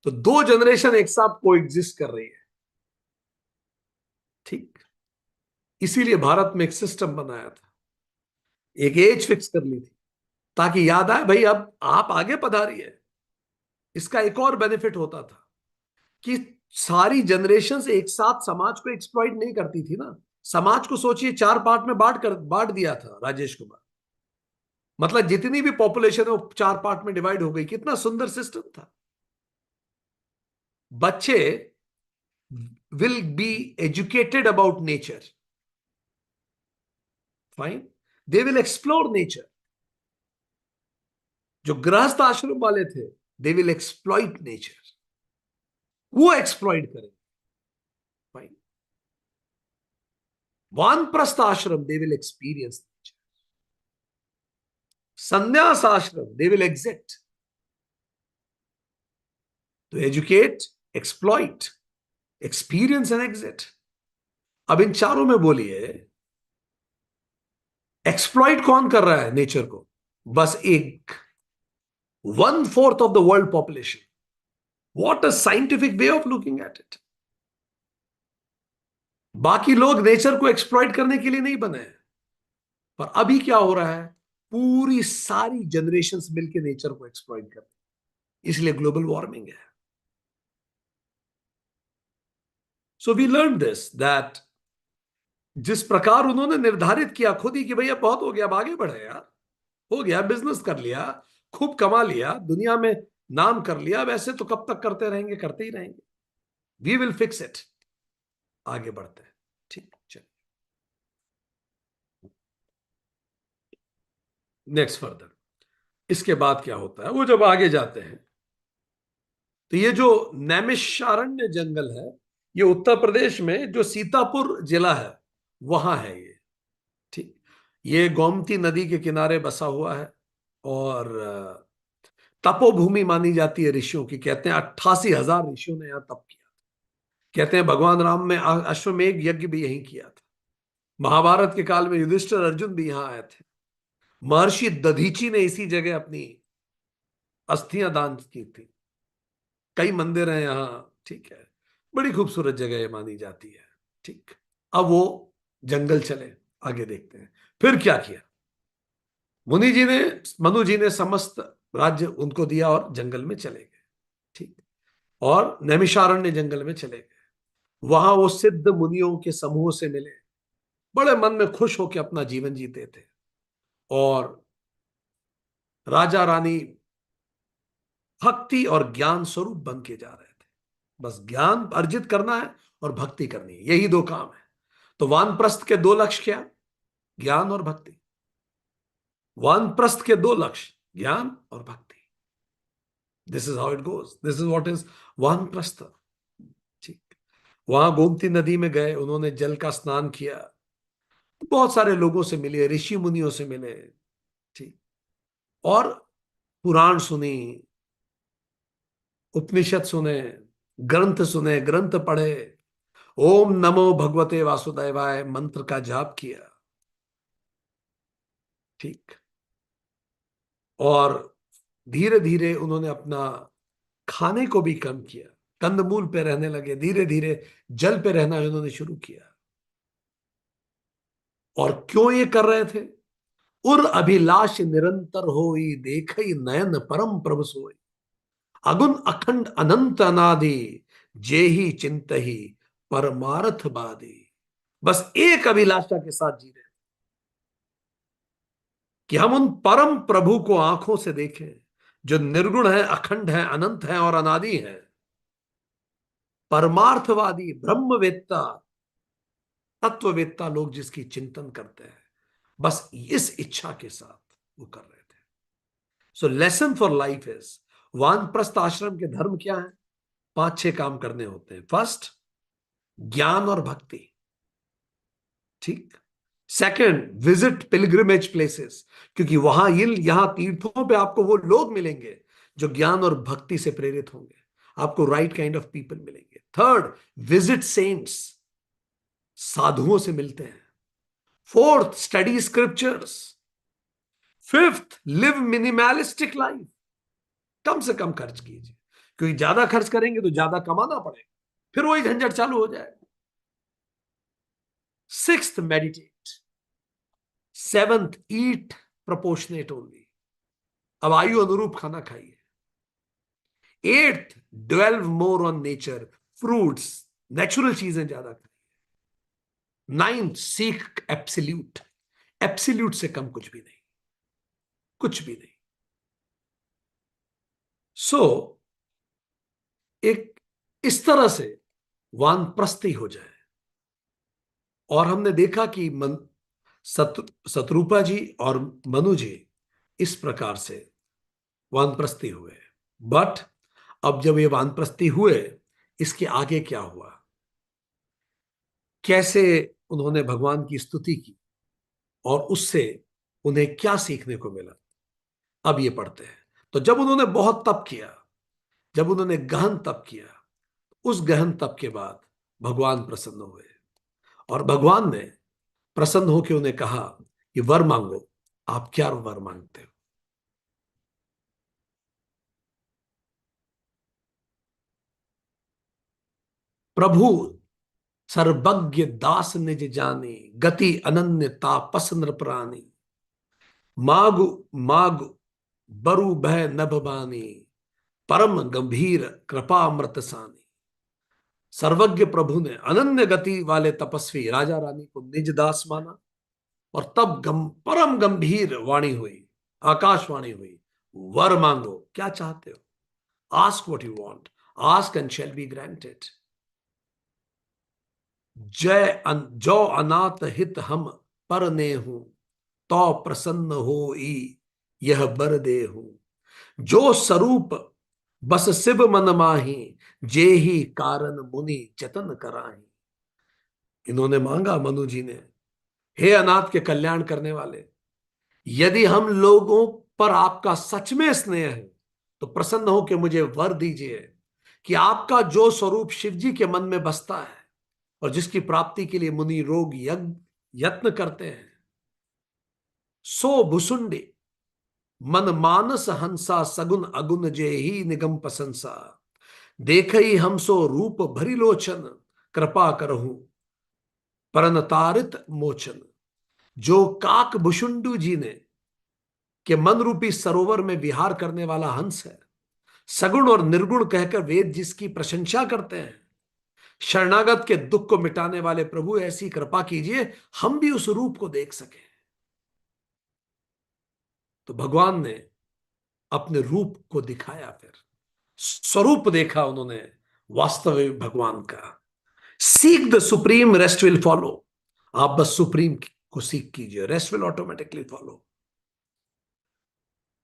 तो दो जनरेशन एक साथ को एग्जिस्ट कर रही है। ठीक, इसीलिए भारत में एक सिस्टम बनाया था, एक एज फिक्स कर ली थी, ताकि याद आए भाई अब आप आगे पधारिए। इसका एक और बेनिफिट होता था कि सारी जनरेशन एक साथ समाज को एक्सप्लॉइट नहीं करती थी ना। समाज को सोचिए, चार पार्ट में बांट दिया था राजेश कुमार। मतलब जितनी भी पॉपुलेशन है वो चार पार्ट में डिवाइड हो गई। कितना सुंदर सिस्टम था। बच्चे will be educated about nature, fine, they will explore nature. जो गृहस्थ आश्रम वाले थे, दे विल एक्सप्लॉइट नेचर, वो एक्सप्लॉइट करें, फाइन। वानप्रस्थ आश्रम, दे विल एक्सपीरियंस नेचर। संन्यास आश्रम, दे विल एग्जिट। तो educate, exploit, experience and exit. अब इन चारों में बोलिए, एक्सप्लॉइट कौन कर रहा है नेचर को? बस एक 1/4 of the world population. What a scientific way of looking at it. बाकी लोग नेचर को एक्सप्लॉइट करने के लिए नहीं बने हैं। पर अभी क्या हो रहा है, पूरी सारी जनरेशन्स मिलकर नेचर को एक्सप्लॉइट कर रही है। इसलिए ग्लोबल वार्मिंग है। So we learn this that जिस प्रकार उन्होंने निर्धारित किया खुद ही कि भैया बहुत हो गया, अब आगे बढ़े यार, हो गया, बिजनेस कर लिया, खूब कमा लिया, दुनिया में नाम कर लिया, वैसे तो कब तक करते रहेंगे, करते ही रहेंगे, वी विल फिक्स इट, आगे बढ़ते हैं। ठीक, चलिए नेक्स्ट फर्दर। इसके बाद क्या होता है, वो जब आगे जाते हैं तो ये जो नैमिषारण्य जंगल है, ये उत्तर प्रदेश में जो सीतापुर जिला है वहां है ये। ठीक, ये गोमती नदी के किनारे बसा हुआ है और तपोभूमि मानी जाती है ऋषियों की। कहते हैं 88,000 ऋषियों ने यहां तप किया। कहते हैं भगवान राम ने अश्वमेध यज्ञ भी यहीं किया था। महाभारत के काल में युधिष्ठिर अर्जुन भी यहां आए थे। महर्षि दधीची ने इसी जगह अपनी अस्थियां दान की थी। कई मंदिर हैं यहाँ। ठीक है, बड़ी खूबसूरत जगह ये मानी जाती है। ठीक, अब वो जंगल चले, आगे देखते हैं फिर क्या किया। मुनि जी ने, मनु जी ने समस्त राज्य उनको दिया और जंगल में चले गए। ठीक, और नैमिषारण्य जंगल में चले गए। वहां वो सिद्ध मुनियों के समूह से मिले, बड़े मन में खुश होकर अपना जीवन जीते थे। और राजा रानी भक्ति और ज्ञान स्वरूप बन के जा रहे थे। बस ज्ञान अर्जित करना है और भक्ति करनी है, यही दो काम है। तो वानप्रस्थ के दो लक्ष्य क्या? ज्ञान और भक्ति। वानप्रस्थ के दो लक्ष्य, ज्ञान और भक्ति। This is how it goes, this is what is वानप्रस्थ। ठीक, वहां गोमती नदी में गए, उन्होंने जल का स्नान किया, बहुत सारे लोगों से मिले, ऋषि मुनियों से मिले। ठीक, और पुराण सुनी, उपनिषद सुने, ग्रंथ सुने, ग्रंथ पढ़े, ओम नमो भगवते वासुदेवाय मंत्र का जाप किया। ठीक, और धीरे धीरे उन्होंने अपना खाने को भी कम किया, कंदमूल पे रहने लगे, धीरे धीरे जल पे रहना उन्होंने शुरू किया। और क्यों ये कर रहे थे? उर अभिलाष निरंतर होई, देखई नयन परम प्रभ सोई, अगुन अखंड अनंत अनादि, जेहि चिंतहि परमार्थ बादी। बस एक अभिलाषा के साथ जी रहे कि हम उन परम प्रभु को आंखों से देखें, जो निर्गुण है, अखंड है, अनंत है और अनादि है, परमार्थवादी, ब्रह्मवेत्ता, तत्ववेत्ता लोग जिसकी चिंतन करते हैं। बस इस इच्छा के साथ वो कर रहे थे। So lesson for life is वानप्रस्थ आश्रम के धर्म क्या है? 5-6 काम करने होते हैं। फर्स्ट, ज्ञान और भक्ति। ठीक। सेकंड, विजिट पिलग्रिमेज प्लेसेस, क्योंकि वहां यहां तीर्थों पे आपको वो लोग मिलेंगे जो ज्ञान और भक्ति से प्रेरित होंगे, आपको राइट काइंड ऑफ पीपल मिलेंगे। थर्ड, विजिट सेंट्स, साधुओं से मिलते हैं। Fourth, study scriptures. Fifth, live minimalistic life, कम से कम खर्च कीजिए, क्योंकि ज्यादा खर्च करेंगे तो ज्यादा कमाना पड़ेगा, फिर वही झंझट चालू हो जाएगा। Sixth, meditate. Seventh, eat proportionate only, अब आयु अनुरूप खाना खाइए। Eighth, dwell more on nature, fruits, natural चीजें ज्यादा खाइए। नाइन्थ, सीक एब्सोल्यूट, एब्सोल्यूट से कम कुछ भी नहीं, कुछ भी नहीं। सो एक इस तरह से वानप्रस्थी हो जाए। और हमने देखा कि शत्रुपा जी और मनु जी इस प्रकार से वानप्रस्थी हुए। बट अब जब ये वानप्रस्थी हुए, इसके आगे क्या हुआ, कैसे उन्होंने भगवान की स्तुति की और उससे उन्हें क्या सीखने को मिला, अब ये पढ़ते हैं। तो जब उन्होंने बहुत तप किया, जब उन्होंने गहन तप किया, उस गहन तप के बाद भगवान प्रसन्न हुए, और भगवान ने प्रसन्न होकर उन्हें कहा कि वर मांगो। आप क्या वर मांगते हो? प्रभु सर्वज्ञ दास निज जाने, गति अनन्य तापस नृपरानी, मागु मागु बरु भय नभ बानी, परम गंभीर कृपा अमृत सानी। सर्वज्ञ प्रभु ने अनन्य गति वाले तपस्वी राजा रानी को निज दास माना, और तब परम गंभीर वाणी हुई, आकाशवाणी हुई, वर मांगो, क्या चाहते हो? Ask what you want, ask and shall be granted. जो अनाथ हित हम पर ने हूं, तो प्रसन्न हो यह बर दे हूं। जो स्वरूप बस शिव मन माही, जे ही कारण मुनि जतन कराही। इन्होंने मांगा, मनु जी ने, हे अनाथ के कल्याण करने वाले, यदि हम लोगों पर आपका सच में स्नेह है तो प्रसन्न हो कि मुझे वर दीजिए कि आपका जो स्वरूप शिव जी के मन में बसता है और जिसकी प्राप्ति के लिए मुनि रोग यज्ञ यत्न करते हैं, सो भुसुंडी मन मानस हंसा, सगुन अगुन जे ही निगम प्रशंसा। देख ही हम सो रूप भरी लोचन, कृपा करहु परन तारित मोचन। जो काक भुषुंडू जी ने के मन रूपी सरोवर में विहार करने वाला हंस है, सगुण और निर्गुण कहकर वेद जिसकी प्रशंसा करते हैं, शरणागत के दुख को मिटाने वाले प्रभु, ऐसी कृपा कीजिए हम भी उस रूप को देख सके। तो भगवान ने अपने रूप को दिखाया, फिर स्वरूप देखा उन्होंने वास्तविक भगवान का। Seek the supreme, rest will follow. आप बस सुप्रीम को सीख कीजिए, रेस्ट विल ऑटोमेटिकली फॉलो।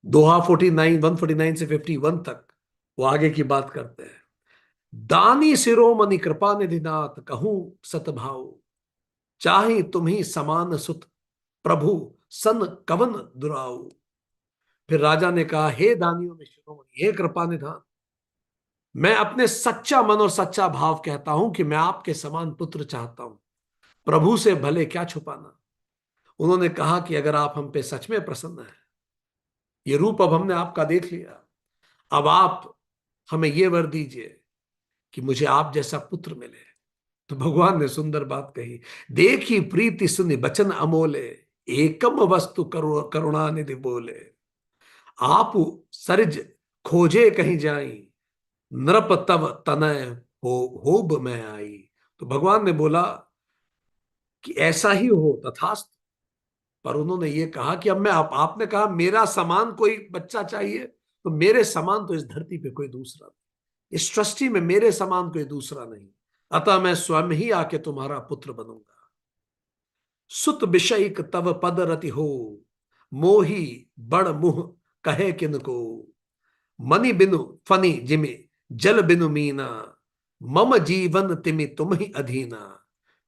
दोहा 49, 149 से 51 तक वो आगे की बात करते हैं। दानी शिरोमणि कृपा निधिनाथ, कहूं सतभाव, चाहे तुम्ही समान सुत, प्रभु सन कवन दुराऊ। फिर राजा ने कहा, हे दानियों में शिरोमणि, हे कृपा निधान, मैं अपने सच्चा मन और सच्चा भाव कहता हूं कि मैं आपके समान पुत्र चाहता हूं, प्रभु से भले क्या छुपाना। उन्होंने कहा कि अगर आप हम पे सच में प्रसन्न हैं, ये रूप अब हमने आपका देख लिया, अब आप हमें यह वर दीजिए कि मुझे आप जैसा पुत्र मिले। तो भगवान ने सुंदर बात कही, देखी प्रीति सुनि बचन अमोले, एकम वस्तु करुणा निधि बोले। आप सरिज खोजे कहीं जाई, नृप तव तनय होब में आई। तो भगवान ने बोला कि ऐसा ही हो, तथास्तु। पर उन्होंने ये कहा कि अब मैं आपने कहा मेरा समान कोई बच्चा चाहिए, तो मेरे समान तो इस धरती पे कोई दूसरा नहीं, इस सृष्टि में मेरे समान कोई दूसरा नहीं, अतः मैं स्वयं ही आके तुम्हारा पुत्र बनूंगा। सुत विषयिक तव पद रति हो, मोही बड़ मुह कहे किनको, मनी बिनु फनी जिमि जल बिनु मीना, मम जीवन तिमि तुम ही अधीना।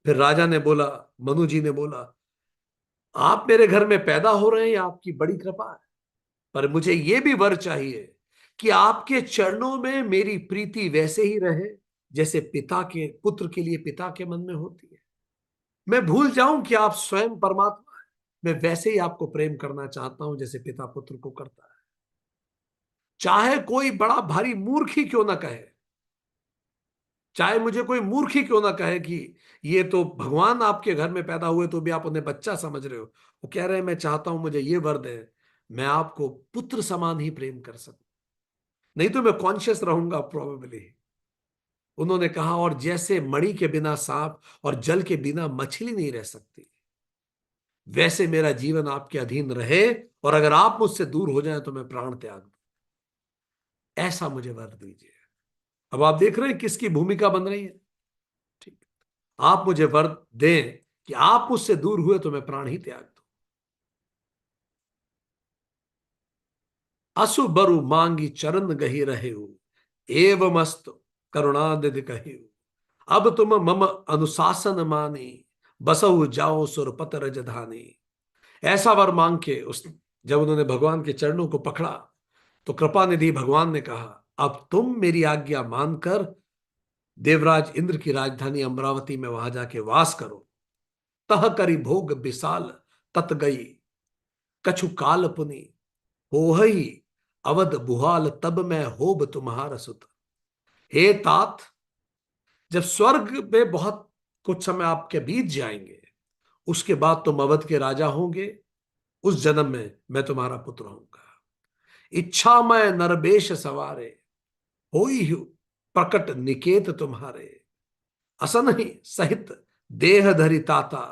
फिर राजा ने बोला, मनु जी ने बोला, आप मेरे घर में पैदा हो रहे हैं, ये आपकी बड़ी कृपा है, पर मुझे यह भी वर चाहिए कि आपके चरणों में मेरी प्रीति वैसे ही रहे जैसे पिता के पुत्र के लिए पिता के मन में होती है। मैं भूल जाऊं कि आप स्वयं परमात्मा हैं, मैं वैसे ही आपको प्रेम करना चाहता हूं जैसे पिता पुत्र को करता है। चाहे कोई बड़ा भारी मूर्ख ही क्यों ना कहे, चाहे मुझे कोई मूर्ख ही क्यों ना कहे कि ये तो भगवान आपके घर में पैदा हुए तो भी आप उन्हें बच्चा समझ रहे हो, वो कह रहे हैं मैं चाहता हूं मुझे ये वर दे, मैं आपको पुत्र समान ही प्रेम कर सकूं, नहीं तो मैं कॉन्शियस रहूंगा प्रोबेबली। उन्होंने कहा, और जैसे मणि के बिना सांप और जल के बिना मछली नहीं रह सकती, वैसे मेरा जीवन आपके अधीन रहे, और अगर आप मुझसे दूर हो जाएं तो मैं प्राण त्याग दूं, ऐसा मुझे वर दीजिए। अब आप देख रहे हैं किसकी भूमिका बन रही है। ठीक, आप मुझे वर दें कि आप मुझसे दूर हुए तो मैं प्राण ही त्याग दूं। असु बरु मांगी चरण गही रहे हो, एवं करुणानिधि कहे, अब तुम मम अनुशासन माने, बसहु जाओ सुरपत रजधानी। ऐसा वर मांग के उस जब उन्होंने भगवान के चरणों को पकड़ा तो कृपा निधि भगवान ने कहा, अब तुम मेरी आज्ञा मानकर देवराज इंद्र की राजधानी अमरावती में वहां जाके वास करो। तह करी भोग विशाल तत गई, कछु काल पुनि होहई अवध बुहाल, तब मैं होब तुम्हारा सुत। हे तात, जब स्वर्ग में बहुत कुछ समय आपके बीत जाएंगे, उसके बाद तुम अवध के राजा होंगे, उस जन्म में मैं तुम्हारा पुत्र होऊंगा। इच्छा मैं नरबेश सवारे, होई हूं प्रकट निकेत तुम्हारे, असन ही सहित देह धरि ताता,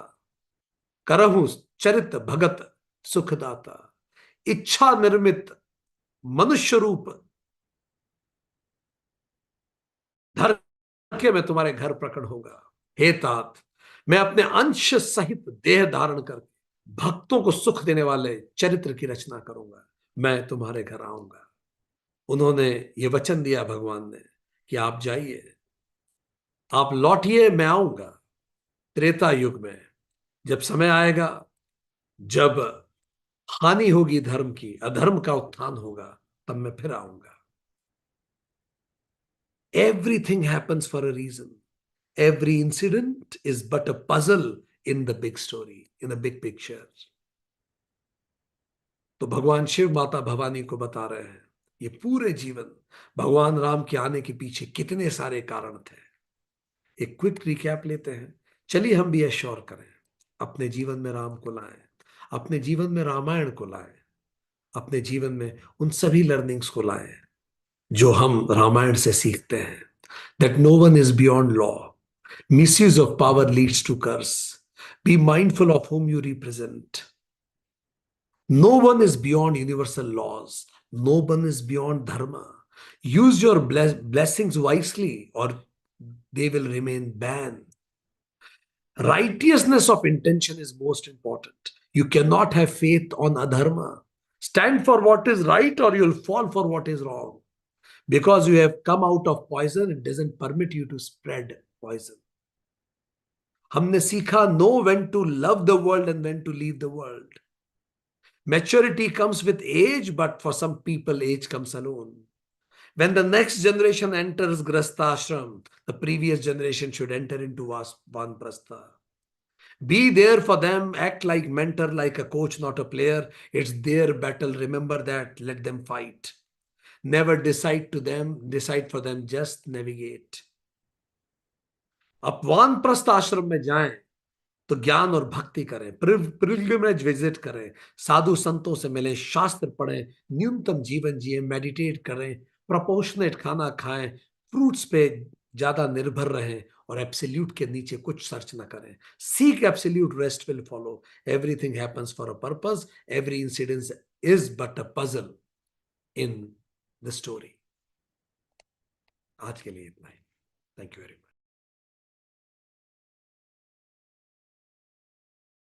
करहु चरित भगत सुखदाता। इच्छा निर्मित मनुष्य रूप धर के मैं तुम्हारे घर प्रकट होगा। हे तात, मैं अपने अंश सहित देह धारण कर भक्तों को सुख देने वाले चरित्र की रचना करूंगा, मैं तुम्हारे घर आऊंगा। उन्होंने ये वचन दिया भगवान ने कि आप जाइए, आप लौटिए, मैं आऊंगा त्रेता युग में। जब समय आएगा, जब हानि होगी धर्म की, अधर्म का उत्थान होगा, तब मैं फिर आऊंगा। Everything happens for a reason, every incident is but a puzzle in the big story, in the big picture. तो भगवान शिव माता भवानी को बता रहे हैं ये पूरे जीवन भगवान राम के आने के पीछे कितने सारे कारण थे। एक क्विक रिकैप लेते हैं। चलिए हम भी एश्योर करें, अपने जीवन में राम को लाएं, अपने जीवन में रामायण को लाएं, अपने जीवन में उन सभी लर्निंग्स को लाएं जो हम रामायण से सीखते हैं। That no one is beyond law, misuse of power leads to curse, be mindful of whom you represent. No one is beyond universal laws, no one is beyond dharma. Use your blessings wisely or they will remain banned. Righteousness of intention is most important. You cannot have faith on adharma. Stand for what is right or you'll fall for what is wrong. Because you have come out of poison, it doesn't permit you to spread poison. हमने सीखा know when to love the world and when to leave the world. Maturity comes with age, but for some people, age comes alone. When the next generation enters Grastashram, the previous generation should enter into Vanprastha. Be there for them, act like mentor, like a coach, not a player. It's their battle. Remember that. Let them fight. Never decide for them, just navigate. अब वानप्रस्थ आश्रम में जाएं तो ज्ञान और भक्ति करें, पिलग्रिमेज विजिट करें, साधु संतों से मिलें, शास्त्र पढ़ें, न्यूनतम जीवन जिए, मेडिटेट करें, प्रोपोर्शनेट खाना खाएं, फ्रूट्स पे ज्यादा निर्भर रहें और एब्सोल्यूट के नीचे कुछ सर्च ना करें. Seek absolute, rest will follow. Everything happens for a purpose, every incident is but a puzzle in the story. आज के लिए इतना ही. Thank you very much.